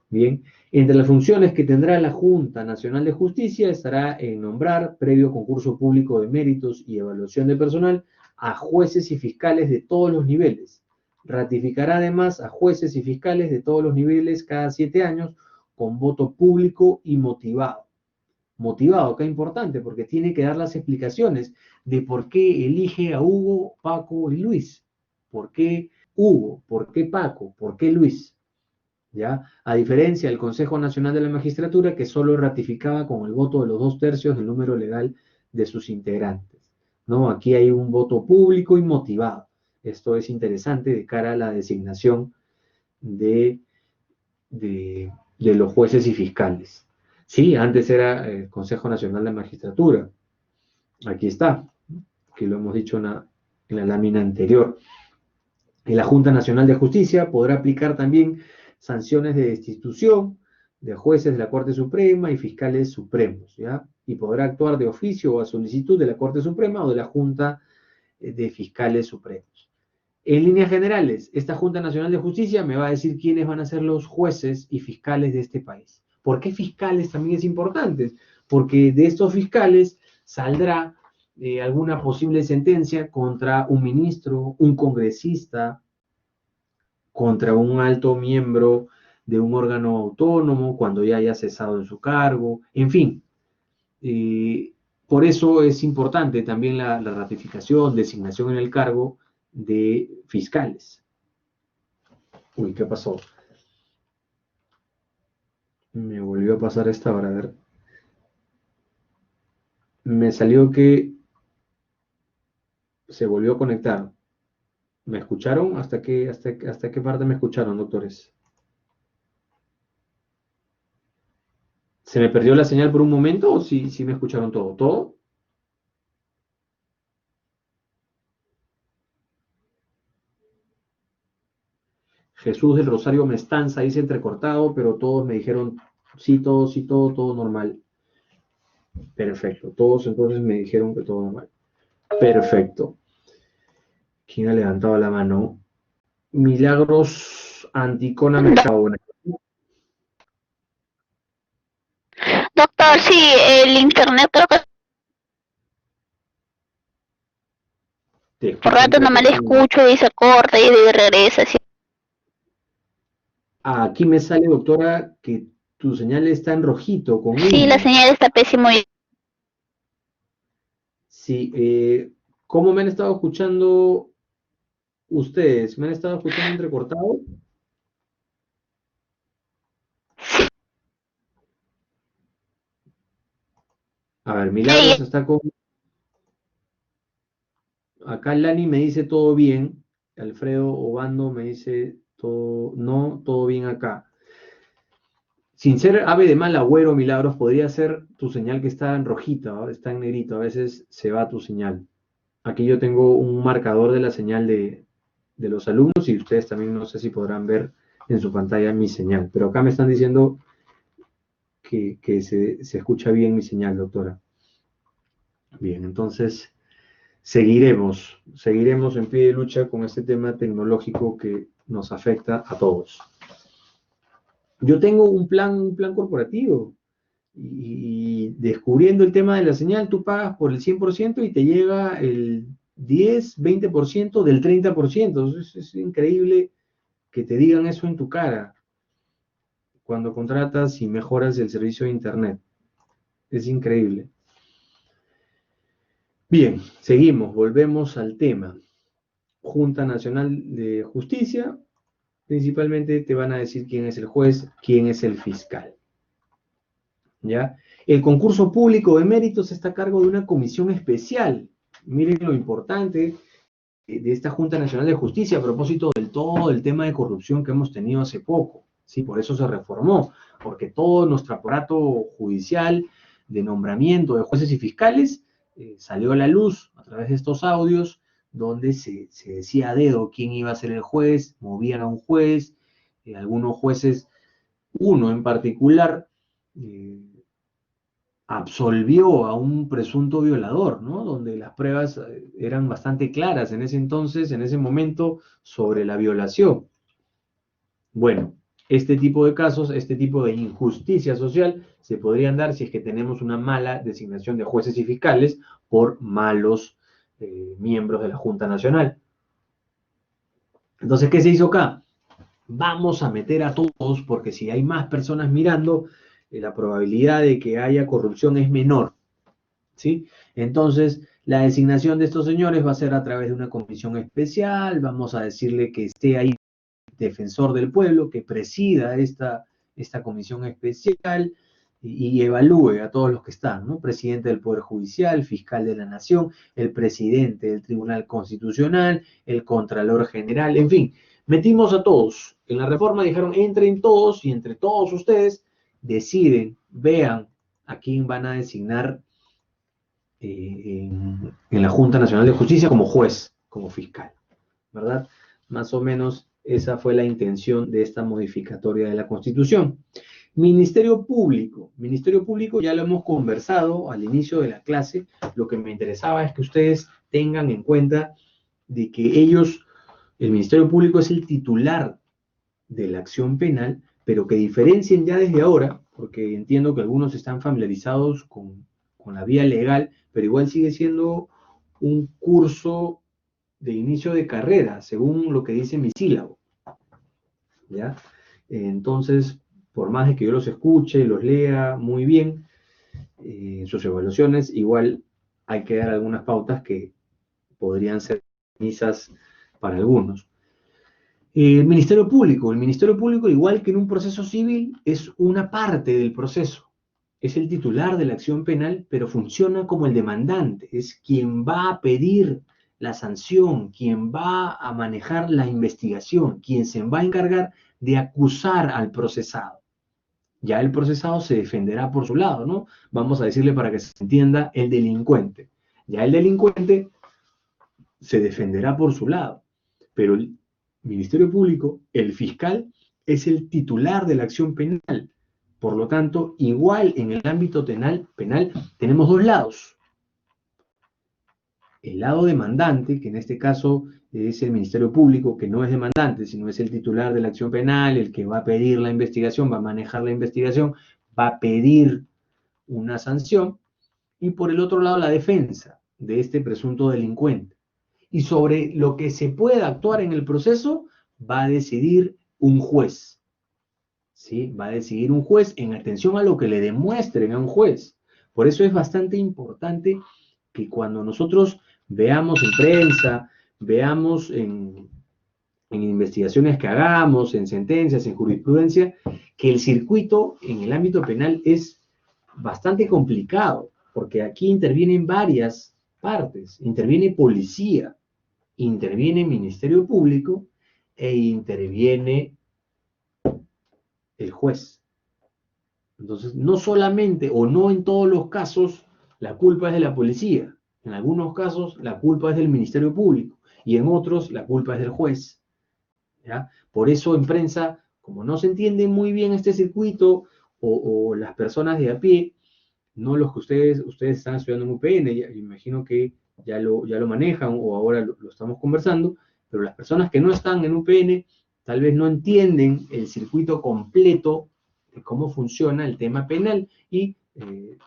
Bien, entre las funciones que tendrá la Junta Nacional de Justicia estará en nombrar, previo concurso público de méritos y evaluación de personal, a jueces y fiscales de todos los niveles. Ratificará además a jueces y fiscales de todos los niveles cada 7 años con voto público y motivado. Motivado, que es importante, porque tiene que dar las explicaciones de por qué elige a Hugo, Paco y Luis. ¿Por qué Hugo? ¿Por qué Paco? ¿Por qué Luis? ¿Ya? A diferencia del Consejo Nacional de la Magistratura, que solo ratificaba con el voto de los 2/3 del número legal de sus integrantes, ¿no? Aquí hay un voto público y motivado. Esto es interesante de cara a la designación de, de los jueces y fiscales. Sí, antes era el Consejo Nacional de la Magistratura. Aquí está, que lo hemos dicho en la lámina anterior. Y la Junta Nacional de Justicia podrá aplicar también sanciones de destitución de jueces de la Corte Suprema y fiscales supremos, ¿ya? Y podrá actuar de oficio o a solicitud de la Corte Suprema o de la Junta de Fiscales Supremos. En líneas generales, esta Junta Nacional de Justicia me va a decir quiénes van a ser los jueces y fiscales de este país. ¿Por qué fiscales también es importante? Porque de estos fiscales saldrá alguna posible sentencia contra un ministro, un congresista, contra un alto miembro de un órgano autónomo cuando ya haya cesado en su cargo, en fin. Por eso es importante también la ratificación, designación en el cargo de fiscales. Uy, ¿qué pasó? Me volvió a pasar esta hora, a ver. Me salió que se volvió a conectar. ¿Me escucharon? ¿Hasta qué parte me escucharon, doctores? ¿Se me perdió la señal por un momento o sí me escucharon todo? ¿Todo? Jesús del Rosario Mestanza dice entrecortado, pero todos me dijeron sí, todo normal. Perfecto. Todos entonces me dijeron que todo normal. Perfecto. ¿Quién ha levantado la mano? Milagros Anticona Mezcabona. Doctor, sí, el internet creo que por rato no me lo escucho y se corta y regresa. ¿Sí? Aquí me sale, doctora, que tu señal está en rojito. Sí, la señal está pésimo. Sí, ¿cómo me han estado escuchando ustedes? ¿Me han estado escuchando entrecortado? A ver, Milagros está con... Acá Lani me dice todo bien. Alfredo Obando me dice todo... No, todo bien acá. Sin ser ave de mal agüero, Milagros, podría ser tu señal que está en rojita, ¿no? Está en negrito. A veces se va tu señal. Aquí yo tengo un marcador de la señal de los alumnos y ustedes también no sé si podrán ver en su pantalla mi señal. Pero acá me están diciendo que se escucha bien mi señal, doctora. Bien, entonces seguiremos en pie de lucha con este tema tecnológico que nos afecta a todos. Yo tengo un plan corporativo y descubriendo el tema de la señal, tú pagas por el 100% y te llega el 10, 20% del 30%. Es increíble que te digan eso en tu cara cuando contratas y mejoras el servicio de Internet. Es increíble. Bien, seguimos, volvemos al tema. Junta Nacional de Justicia, principalmente te van a decir quién es el juez, quién es el fiscal. ¿Ya? El concurso público de méritos está a cargo de una comisión especial. Miren lo importante de esta Junta Nacional de Justicia a propósito del todo el tema de corrupción que hemos tenido hace poco. Sí, por eso se reformó, porque todo nuestro aparato judicial de nombramiento de jueces y fiscales salió a la luz a través de estos audios donde se decía a dedo quién iba a ser el juez, movían a un juez, algunos jueces, uno en particular, absolvió a un presunto violador, ¿no? Donde las pruebas eran bastante claras en ese entonces, en ese momento, sobre la violación. Bueno, este tipo de casos, este tipo de injusticia social se podrían dar si es que tenemos una mala designación de jueces y fiscales por malos miembros de la Junta Nacional. Entonces, ¿qué se hizo acá? Vamos a meter a todos, porque si hay más personas mirando, la probabilidad de que haya corrupción es menor, ¿sí? Entonces, la designación de estos señores va a ser a través de una comisión especial, vamos a decirle que esté ahí defensor del pueblo, que presida esta comisión especial y evalúe a todos los que están, ¿no? Presidente del Poder Judicial, fiscal de la Nación, el presidente del Tribunal Constitucional, el Contralor General, en fin, metimos a todos. En la reforma dijeron, entren todos y entre todos ustedes deciden, vean a quién van a designar en la Junta Nacional de Justicia como juez, como fiscal, ¿verdad? Más o menos esa fue la intención de esta modificatoria de la Constitución. Ministerio Público ya lo hemos conversado al inicio de la clase. Lo que me interesaba es que ustedes tengan en cuenta de que ellos, el Ministerio Público es el titular de la acción penal, pero que diferencien ya desde ahora, porque entiendo que algunos están familiarizados con la vía legal, pero igual sigue siendo un curso de inicio de carrera, según lo que dice mi sílabo, ¿ya? Entonces, por más de que yo los escuche, los lea muy bien, sus evaluaciones, igual hay que dar algunas pautas que podrían ser misas para algunos. El Ministerio Público, igual que en un proceso civil, es una parte del proceso. Es el titular de la acción penal, pero funciona como el demandante, es quien va a pedir la sanción, quien va a manejar la investigación, quien se va a encargar de acusar al procesado. Ya el procesado se defenderá por su lado, ¿no? Vamos a decirle para que se entienda, el delincuente. Ya el delincuente se defenderá por su lado, pero el Ministerio Público, el fiscal, es el titular de la acción penal. Por lo tanto, igual en el ámbito penal tenemos dos lados. El lado demandante, que en este caso es el Ministerio Público, que no es demandante, sino es el titular de la acción penal, el que va a pedir la investigación, va a manejar la investigación, va a pedir una sanción, y por el otro lado la defensa de este presunto delincuente. Y sobre lo que se pueda actuar en el proceso va a decidir un juez. ¿Sí? Va a decidir un juez en atención a lo que le demuestren a un juez. Por eso es bastante importante que cuando nosotros veamos en prensa, veamos en investigaciones que hagamos, en sentencias, en jurisprudencia, que el circuito en el ámbito penal es bastante complicado, porque aquí intervienen varias partes. Interviene policía, interviene Ministerio Público e interviene el juez. Entonces, no solamente o no en todos los casos la culpa es de la policía. En algunos casos la culpa es del Ministerio Público y en otros la culpa es del juez. ¿Ya? Por eso en prensa, como no se entiende muy bien este circuito o las personas de a pie, no los que ustedes están estudiando en UPN, imagino que ya lo manejan o ahora lo estamos conversando, pero las personas que no están en UPN tal vez no entienden el circuito completo de cómo funciona el tema penal y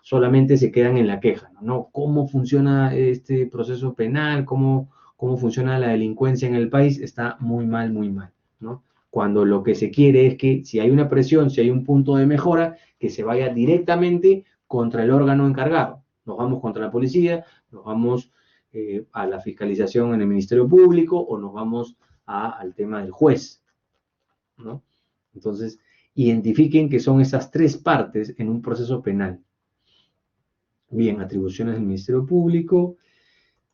solamente se quedan en la queja, ¿no? ¿Cómo funciona este proceso penal? ¿Cómo funciona la delincuencia en el país? Está muy mal, ¿no? Cuando lo que se quiere es que si hay una presión, si hay un punto de mejora, que se vaya directamente contra el órgano encargado. Nos vamos contra la policía, nos vamos a la fiscalización en el Ministerio Público o nos vamos al tema del juez, ¿no? Entonces, identifiquen que son esas tres partes en un proceso penal. Bien, atribuciones del Ministerio Público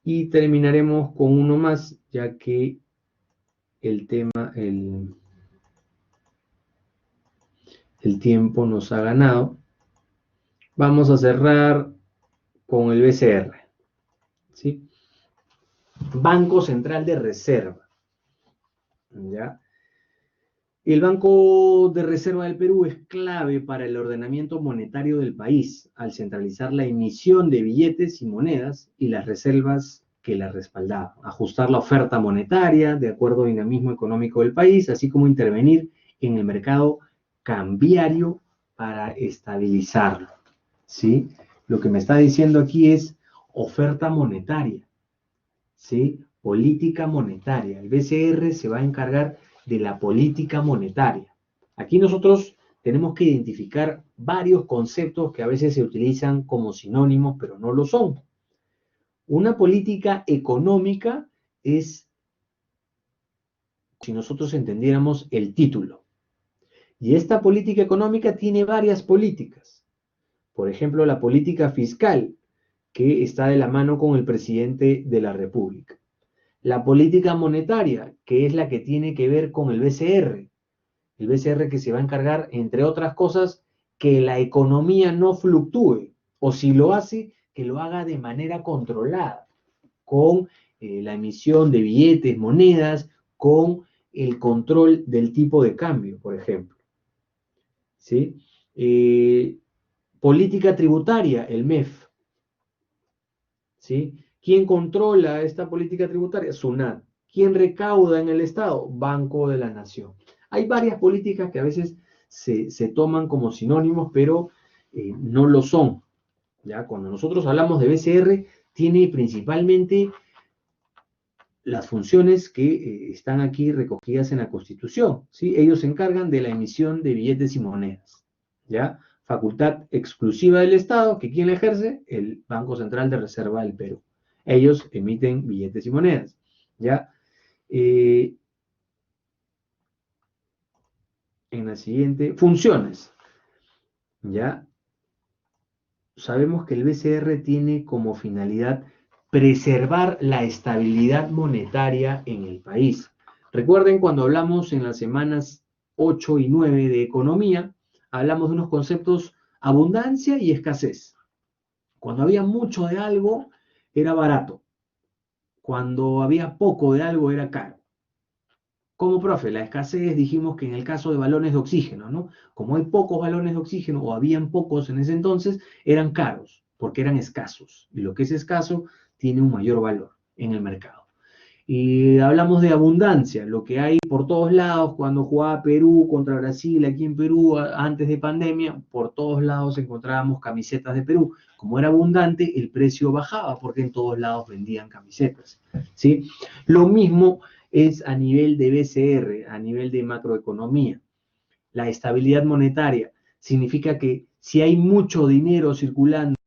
y terminaremos con uno más, ya que el tema, el tiempo nos ha ganado. Vamos a cerrar con el BCR, ¿sí? Banco Central de Reserva, ¿ya? El Banco de Reserva del Perú es clave para el ordenamiento monetario del país, al centralizar la emisión de billetes y monedas y las reservas que la respaldaban, ajustar la oferta monetaria de acuerdo al dinamismo económico del país, así como intervenir en el mercado cambiario para estabilizarlo, ¿sí? Lo que me está diciendo aquí es oferta monetaria, ¿sí? Política monetaria. El BCR se va a encargar de la política monetaria. Aquí nosotros tenemos que identificar varios conceptos que a veces se utilizan como sinónimos, pero no lo son. Una política económica es, si nosotros entendiéramos el título. Y esta política económica tiene varias políticas. Por ejemplo, la política fiscal, que está de la mano con el presidente de la República. La política monetaria, que es la que tiene que ver con el BCR. El BCR que se va a encargar, entre otras cosas, que la economía no fluctúe, o si lo hace, que lo haga de manera controlada, con la emisión de billetes, monedas, con el control del tipo de cambio, por ejemplo. ¿Sí? Política tributaria, el MEF. ¿Sí? ¿Quién controla esta política tributaria? SUNAT. ¿Quién recauda en el Estado? Banco de la Nación. Hay varias políticas que a veces se toman como sinónimos, pero no lo son. ¿Ya? Cuando nosotros hablamos de BCR, tiene principalmente las funciones que están aquí recogidas en la Constitución, ¿sí? Ellos se encargan de la emisión de billetes y monedas, ¿ya? Facultad exclusiva del Estado, que ¿quién la ejerce? El Banco Central de Reserva del Perú. Ellos emiten billetes y monedas, ¿ya? En la siguiente, funciones, ¿ya? Sabemos que el BCR tiene como finalidad preservar la estabilidad monetaria en el país. Recuerden cuando hablamos en las semanas 8 y 9 de economía, hablamos de unos conceptos abundancia y escasez. Cuando había mucho de algo, era barato. Cuando había poco de algo, era caro. Como profe, la escasez dijimos que en el caso de balones de oxígeno, ¿no? Como hay pocos balones de oxígeno, o habían pocos en ese entonces, eran caros, porque eran escasos. Y lo que es escaso tiene un mayor valor en el mercado. Y hablamos de abundancia, lo que hay por todos lados, cuando jugaba Perú contra Brasil, aquí en Perú, antes de pandemia, por todos lados encontrábamos camisetas de Perú. Como era abundante, el precio bajaba, porque en todos lados vendían camisetas, ¿sí? Lo mismo es a nivel de BCR, a nivel de macroeconomía. La estabilidad monetaria significa que si hay mucho dinero circulando,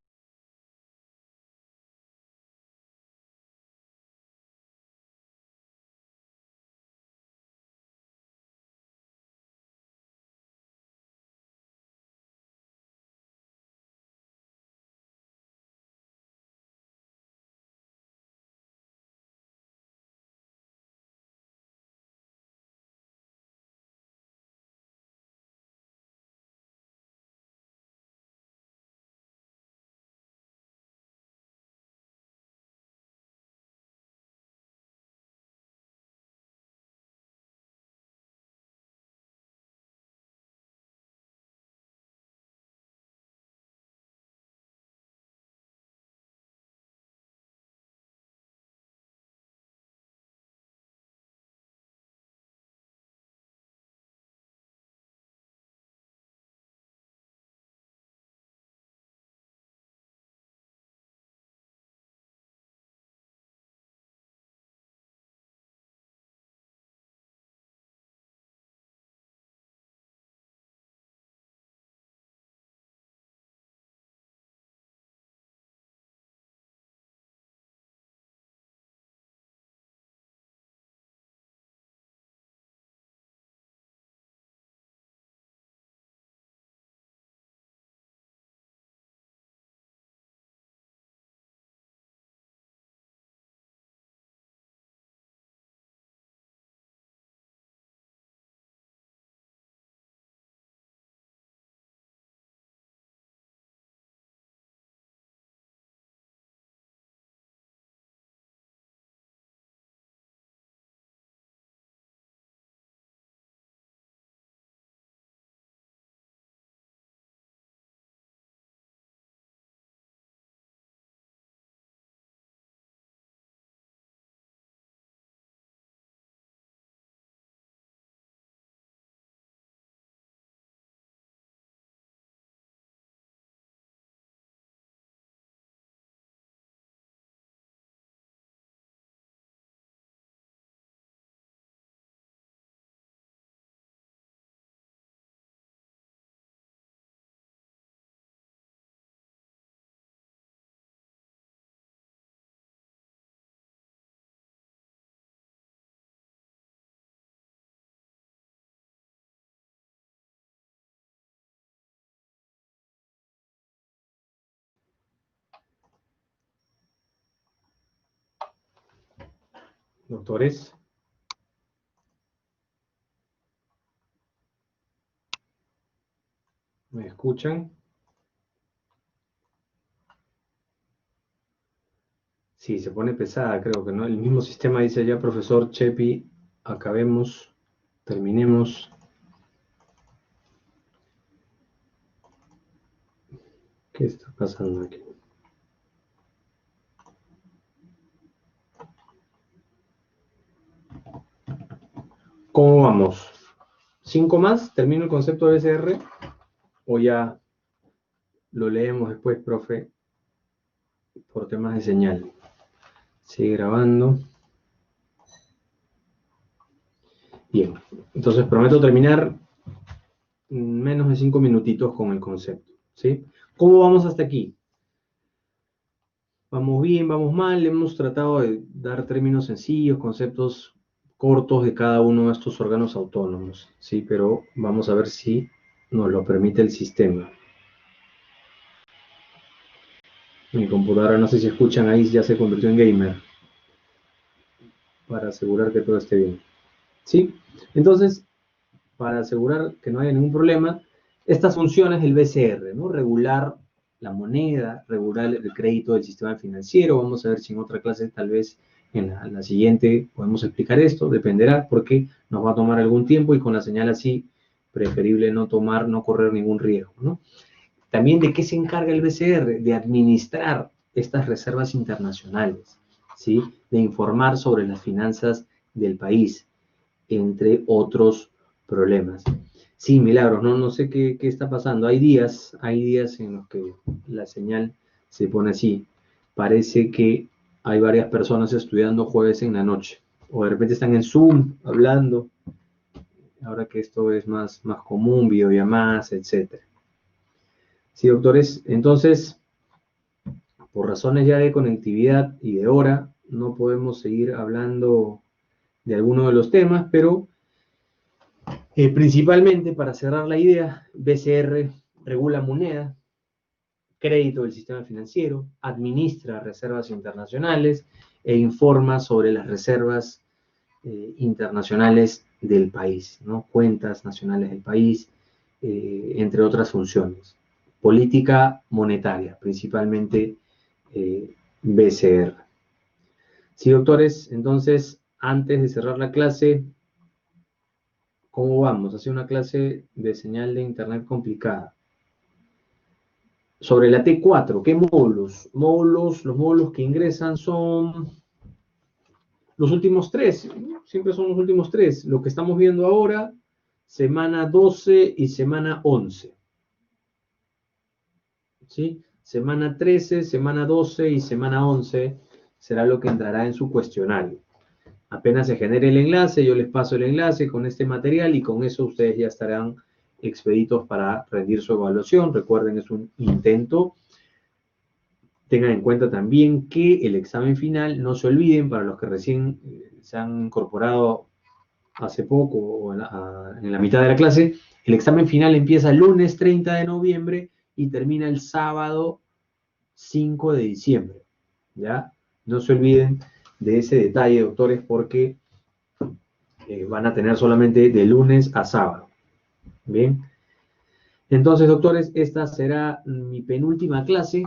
Doctores. ¿Me escuchan? Sí, se pone pesada, creo que no. El mismo sistema dice ya, profesor Chepi, acabemos, terminemos. ¿Qué está pasando aquí? ¿Cómo vamos? ¿5 más? ¿Termino el concepto de BCR? ¿O ya lo leemos después, profe, por temas de señal? Sigue grabando. Bien, entonces prometo terminar menos de 5 minutitos con el concepto, ¿sí? ¿Cómo vamos hasta aquí? ¿Vamos bien, vamos mal? Hemos tratado de dar términos sencillos, conceptos cortos de cada uno de estos órganos autónomos, ¿sí? Pero vamos a ver si nos lo permite el sistema. Mi computadora, no sé si escuchan ahí, ya se convirtió en gamer, para asegurar que todo esté bien, ¿sí? Entonces, para asegurar que no haya ningún problema, estas funciones del BCR, ¿no? Regular la moneda, regular el crédito del sistema financiero. Vamos a ver si en otra clase, tal vez en la siguiente, podemos explicar esto. Dependerá, porque nos va a tomar algún tiempo y con la señal así, preferible no correr ningún riesgo, ¿no? También, ¿de qué se encarga el BCR? De administrar estas reservas internacionales, ¿sí? De informar sobre las finanzas del país, entre otros problemas. Sí, Milagros, no sé qué está pasando. Hay días en los que la señal se pone así. Parece que hay varias personas estudiando jueves en la noche. O de repente están en Zoom hablando. Ahora que esto es más común, videollamadas, etc. Sí, doctores. Entonces, por razones ya de conectividad y de hora, no podemos seguir hablando de alguno de los temas, pero principalmente, para cerrar la idea, BCR regula moneda, crédito del sistema financiero, administra reservas internacionales e informa sobre las reservas internacionales del país, ¿no? Cuentas nacionales del país, entre otras funciones. Política monetaria, principalmente BCR. Sí, doctores, entonces, antes de cerrar la clase, ¿cómo vamos? Hace una clase de señal de internet complicada. Sobre la T4, ¿qué módulos? Los módulos que ingresan son los últimos 3, siempre son los últimos 3. Lo que estamos viendo ahora, semana 12 y semana 11. ¿Sí? Semana 13, semana 12 y semana 11 será lo que entrará en su cuestionario. Apenas se genere el enlace, yo les paso el enlace con este material y con eso ustedes ya estarán expeditos para rendir su evaluación. Recuerden, es un intento. Tengan en cuenta también que el examen final, no se olviden, para los que recién se han incorporado hace poco o en la mitad de la clase, el examen final empieza el lunes 30 de noviembre y termina el sábado 5 de diciembre. ¿Ya? No se olviden de ese detalle, doctores, porque van a tener solamente de lunes a sábado. Bien. Entonces, doctores, esta será mi penúltima clase,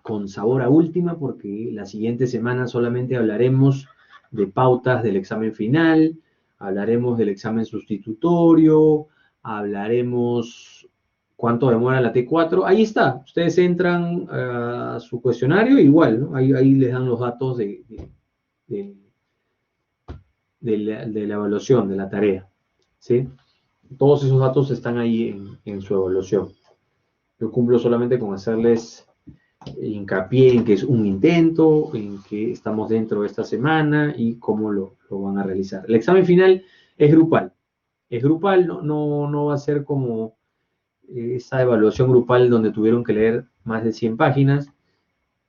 con sabor a última, porque la siguiente semana solamente hablaremos de pautas del examen final, hablaremos del examen sustitutorio, hablaremos cuánto demora la T4. Ahí está, ustedes entran a su cuestionario, igual, ¿no? Ahí les dan los datos de la evaluación, de la tarea, ¿sí? Todos esos datos están ahí en su evaluación. Yo cumplo solamente con hacerles hincapié en que es un intento, en que estamos dentro de esta semana y cómo lo van a realizar. El examen final es grupal. Es grupal, no va a ser como esa evaluación grupal donde tuvieron que leer más de 100 páginas,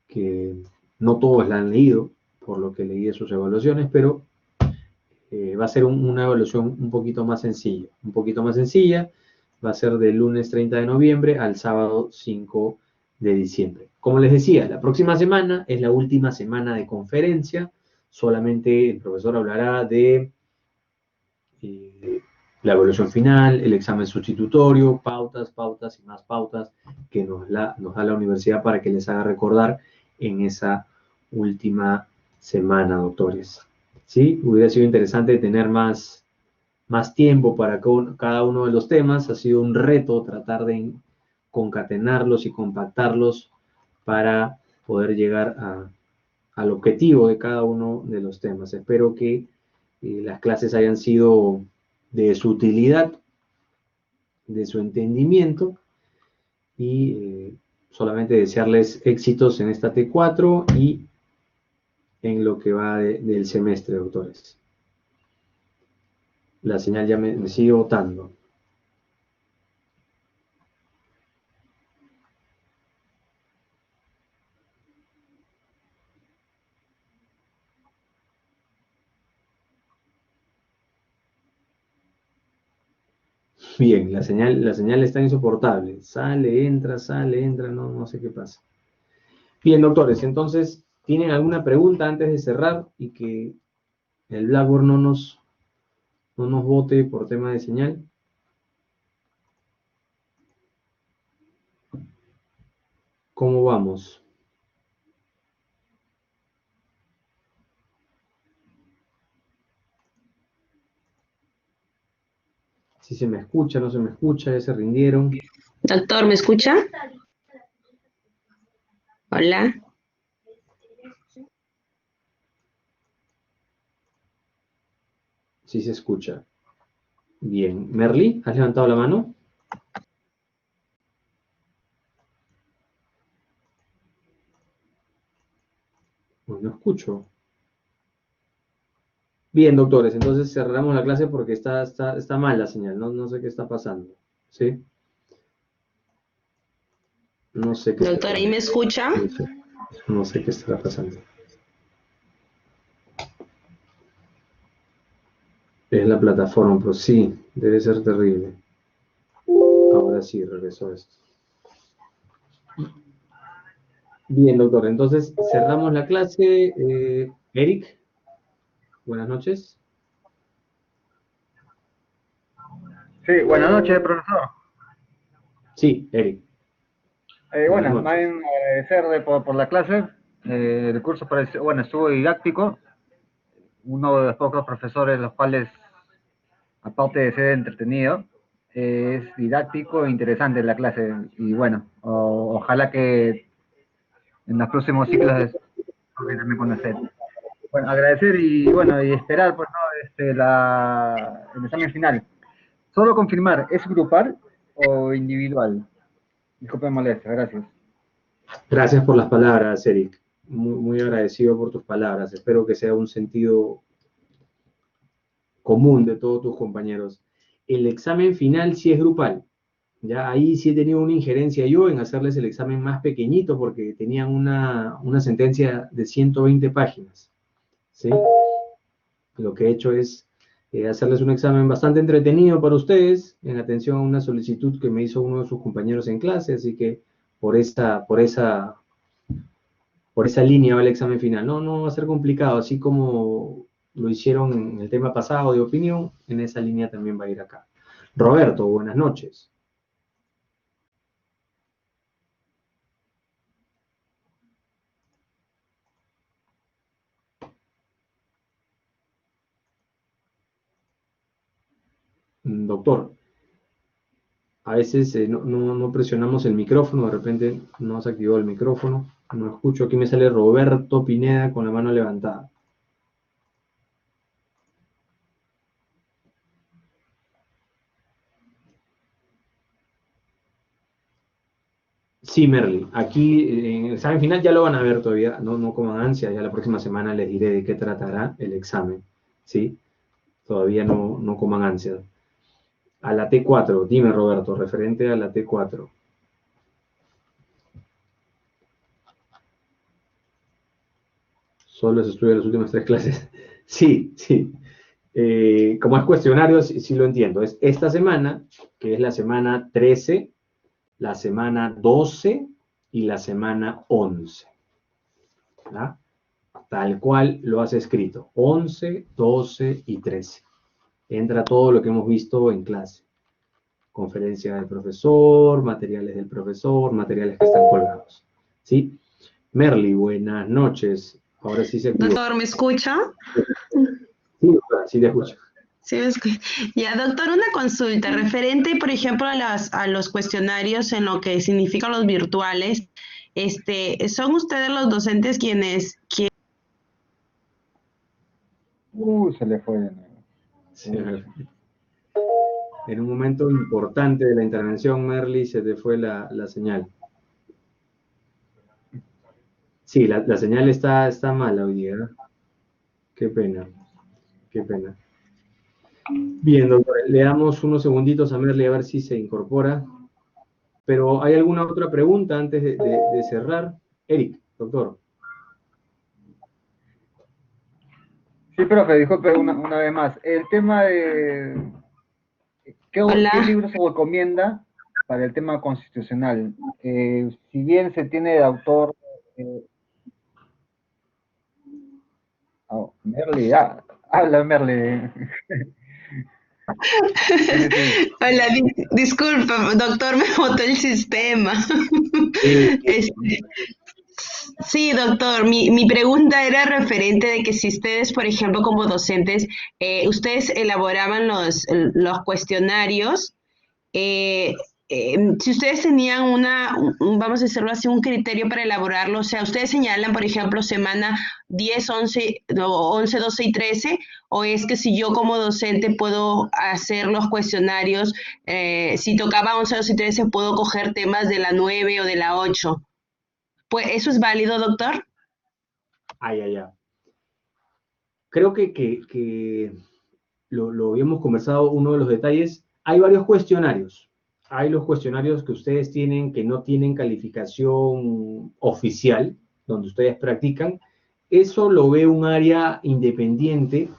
que no todos la han leído, por lo que leí de sus evaluaciones, pero va a ser una evaluación un poquito más sencilla, va a ser del lunes 30 de noviembre al sábado 5 de diciembre. Como les decía, la próxima semana es la última semana de conferencia, solamente el profesor hablará de la evaluación final, el examen sustitutorio, pautas y más pautas que nos da la universidad para que les haga recordar en esa última semana, doctores. ¿Sí? Hubiera sido interesante tener más tiempo para cada uno de los temas. Ha sido un reto tratar de concatenarlos y compactarlos para poder llegar al objetivo de cada uno de los temas. Espero que las clases hayan sido de su utilidad, de su entendimiento, y solamente desearles éxitos en esta T4 y en lo que va del semestre, doctores. La señal ya me sigue botando. Bien, la señal está insoportable. Sale, entra, no sé qué pasa. Bien, doctores, entonces, ¿tienen alguna pregunta antes de cerrar y que el Blackboard no nos bote por tema de señal? ¿Cómo vamos? Si se me escucha, no se me escucha, ya se rindieron. Doctor, ¿me escucha? Hola. Sí se escucha. Bien. Merly, ¿has levantado la mano? Pues no escucho. Bien, doctores, entonces cerramos la clase porque está mal la señal, no sé qué está pasando. ¿Sí? No sé qué Doctor, ¿ahí me escucha? No sé qué estará pasando. Es la plataforma, pero sí, debe ser terrible. Ahora sí, regresó esto. Bien, doctor, entonces cerramos la clase. Eric, buenas noches. Sí, buenas noches, profesor. Sí, Eric. Bueno, más bien agradecerle por la clase. El curso pareció, bueno, estuvo didáctico. Uno de los pocos profesores los cuales, aparte de ser entretenido, es didáctico e interesante la clase. Y bueno, ojalá que en los próximos ciclos también conocer. Bueno, agradecer y bueno, y esperar pues, ¿no? El examen final. Solo confirmar, ¿es grupal o individual? Disculpe molestia, gracias. Gracias por las palabras, Eric. Muy agradecido por tus palabras. Espero que sea un sentido común de todos tus compañeros. El examen final sí es grupal. Ya ahí sí he tenido una injerencia yo en hacerles el examen más pequeñito porque tenían una sentencia de 120 páginas. ¿Sí? Lo que he hecho es hacerles un examen bastante entretenido para ustedes en atención a una solicitud que me hizo uno de sus compañeros en clase, así que por esa línea va el examen final. No va a ser complicado, así como lo hicieron en el tema pasado de opinión, en esa línea también va a ir acá. Roberto, buenas noches. Doctor, a veces no presionamos el micrófono, de repente no se activó el micrófono, no escucho, aquí me sale Roberto Pineda con la mano levantada. Sí, Merly, aquí en el examen final ya lo van a ver todavía, no coman ansia, ya la próxima semana les diré de qué tratará el examen, ¿sí? Todavía no coman ansia. A la T4, dime Roberto, referente a la T4. Solo se estudian las últimas 3 clases. Sí. Como es cuestionario, sí lo entiendo. Es esta semana, que es la semana 13, la semana 12 y la semana 11. ¿Verdad? tal cual lo has escrito, 11, 12 y 13. Entra todo lo que hemos visto en clase. Conferencia del profesor, materiales del profesor, materiales que están colgados. ¿Sí? Merly, buenas noches. Ahora sí se activó. Doctor, ¿me escucha? Sí, doctora, sí te escucho. Sí, ya, doctor, una consulta referente, por ejemplo, a los cuestionarios en lo que significan los virtuales. ¿Son ustedes los docentes quienes Se le fue de nuevo. Sí. En un momento importante de la intervención, Merly, se te fue la señal. Sí, la señal está mala hoy día, ¿eh? Qué pena, qué pena. Bien, doctor, le damos unos segunditos a Merly a ver si se incorpora. Pero ¿hay alguna otra pregunta antes de cerrar? Eric, doctor. Sí, profe, disculpe una vez más. El tema de... ¿Qué Hola. libro se recomienda para el tema constitucional? Si bien se tiene de autor... Merly, habla Merly. Hola, disculpa, doctor, me botó el sistema. Sí, doctor, mi pregunta era referente de que si ustedes, por ejemplo, como docentes, ustedes elaboraban los cuestionarios, si ustedes tenían vamos a decirlo así, un criterio para elaborarlo, o sea, ustedes señalan, por ejemplo, semana 10, 11, 11, 12 y 13, o es que si yo como docente puedo hacer los cuestionarios, si tocaba 11, 12 y 13, puedo coger temas de la 9 o de la 8. Pues, ¿eso es válido, doctor? Ya. Creo que lo habíamos conversado, uno de los detalles. Hay varios cuestionarios. Hay los cuestionarios que ustedes tienen que no tienen calificación oficial, donde ustedes practican. Eso lo ve un área independiente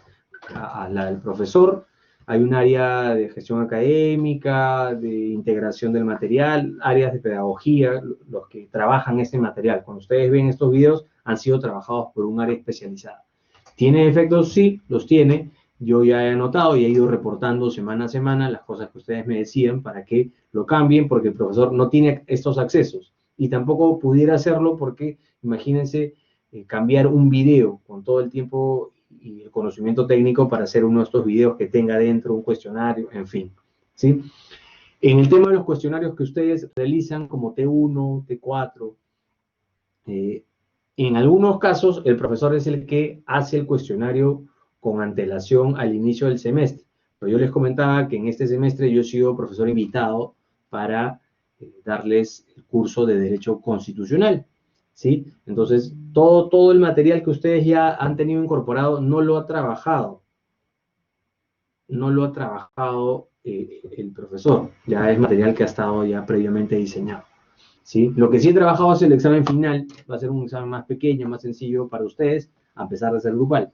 a la del profesor. Hay un área de gestión académica, de integración del material, áreas de pedagogía, los que trabajan este material. Cuando ustedes ven estos videos, han sido trabajados por un área especializada. ¿Tiene efectos? Sí, los tiene. Yo ya he anotado y he ido reportando semana a semana las cosas que ustedes me decían para que lo cambien, porque el profesor no tiene estos accesos. Y tampoco pudiera hacerlo porque, imagínense, cambiar un video con todo el tiempo y el conocimiento técnico para hacer uno de estos videos que tenga dentro un cuestionario, en fin, ¿sí? En el tema de los cuestionarios que ustedes realizan como T1, T4, en algunos casos el profesor es el que hace el cuestionario con antelación al inicio del semestre. Pero yo les comentaba que en este semestre yo he sido profesor invitado para darles el curso de Derecho Constitucional, ¿sí? Entonces, todo el material que ustedes ya han tenido incorporado no lo ha trabajado. No lo ha trabajado el profesor. Ya es material que ha estado ya previamente diseñado, ¿sí? Lo que sí he trabajado es el examen final. Va a ser un examen más pequeño, más sencillo para ustedes, a pesar de ser grupal.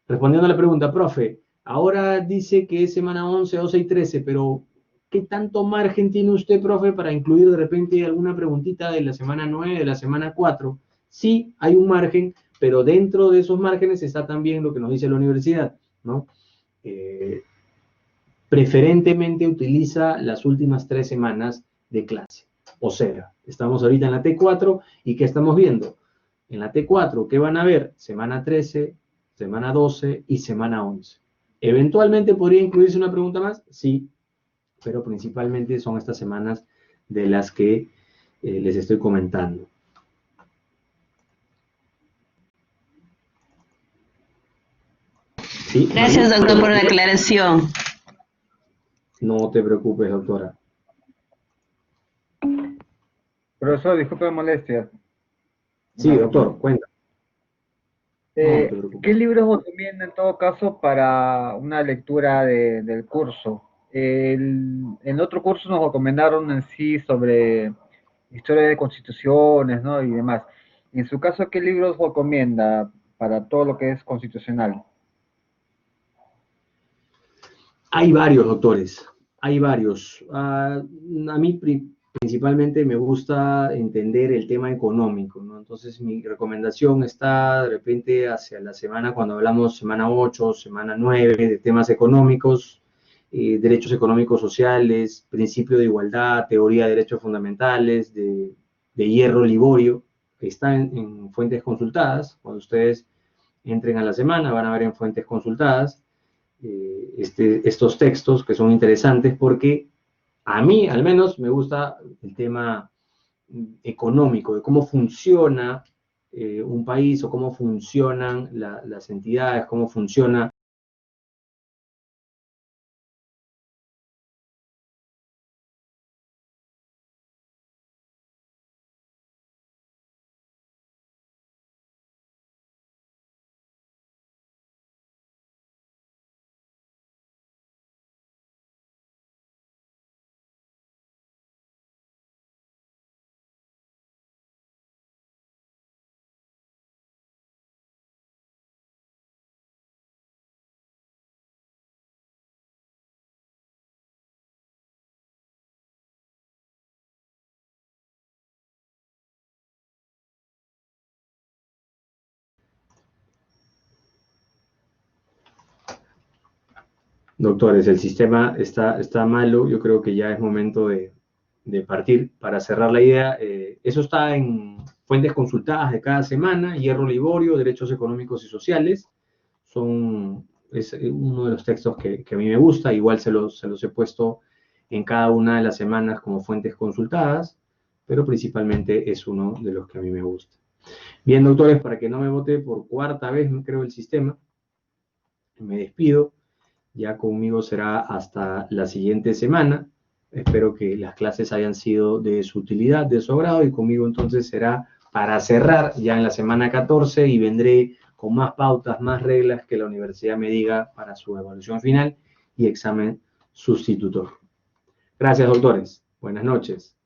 Respondiendo a la pregunta, profe, ahora dice que es semana 11, 12 y 13, pero ¿qué tanto margen tiene usted, profe, para incluir de repente alguna preguntita de la semana 9, de la semana 4? Sí, hay un margen, pero dentro de esos márgenes está también lo que nos dice la universidad, ¿no? Preferentemente utiliza las últimas 3 semanas de clase. O sea, estamos ahorita en la T4 y ¿qué estamos viendo? En la T4, ¿qué van a ver? Semana 13, semana 12 y semana 11. ¿Eventualmente podría incluirse una pregunta más? Sí, pero principalmente son estas semanas de las que les estoy comentando. ¿Sí? Gracias, doctor, por la aclaración. No te preocupes, doctora. Profesor, disculpe la molestia. Sí, doctor, cuenta. ¿Qué libros recomienda en todo caso para una lectura del curso? En otro curso nos recomendaron en sí sobre historia de constituciones, ¿no? Y demás. En su caso, ¿qué libros recomienda para todo lo que es constitucional? Hay varios, doctores. Hay varios. A mí principalmente me gusta entender el tema económico, ¿no? Entonces mi recomendación está de repente hacia la semana, cuando hablamos semana 8, semana 9, de temas económicos, derechos económicos sociales, principio de igualdad, teoría de derechos fundamentales, de Hierro Liborio, que está en fuentes consultadas. Cuando ustedes entren a la semana van a ver en fuentes consultadas estos textos que son interesantes porque a mí, al menos, me gusta el tema económico, de cómo funciona un país o cómo funcionan las entidades, cómo funciona. Doctores, el sistema está malo, yo creo que ya es momento de partir. Para cerrar la idea, eso está en fuentes consultadas de cada semana, Hierro Liborio, Derechos Económicos y Sociales, es uno de los textos que a mí me gusta, igual se los he puesto en cada una de las semanas como fuentes consultadas, pero principalmente es uno de los que a mí me gusta. Bien, doctores, para que no me vote por cuarta vez, creo, el sistema, me despido. Ya conmigo será hasta la siguiente semana. Espero que las clases hayan sido de su utilidad, de su agrado, y conmigo entonces será para cerrar ya en la semana 14 y vendré con más pautas, más reglas que la universidad me diga para su evaluación final y examen sustitutor. Gracias, doctores. Buenas noches.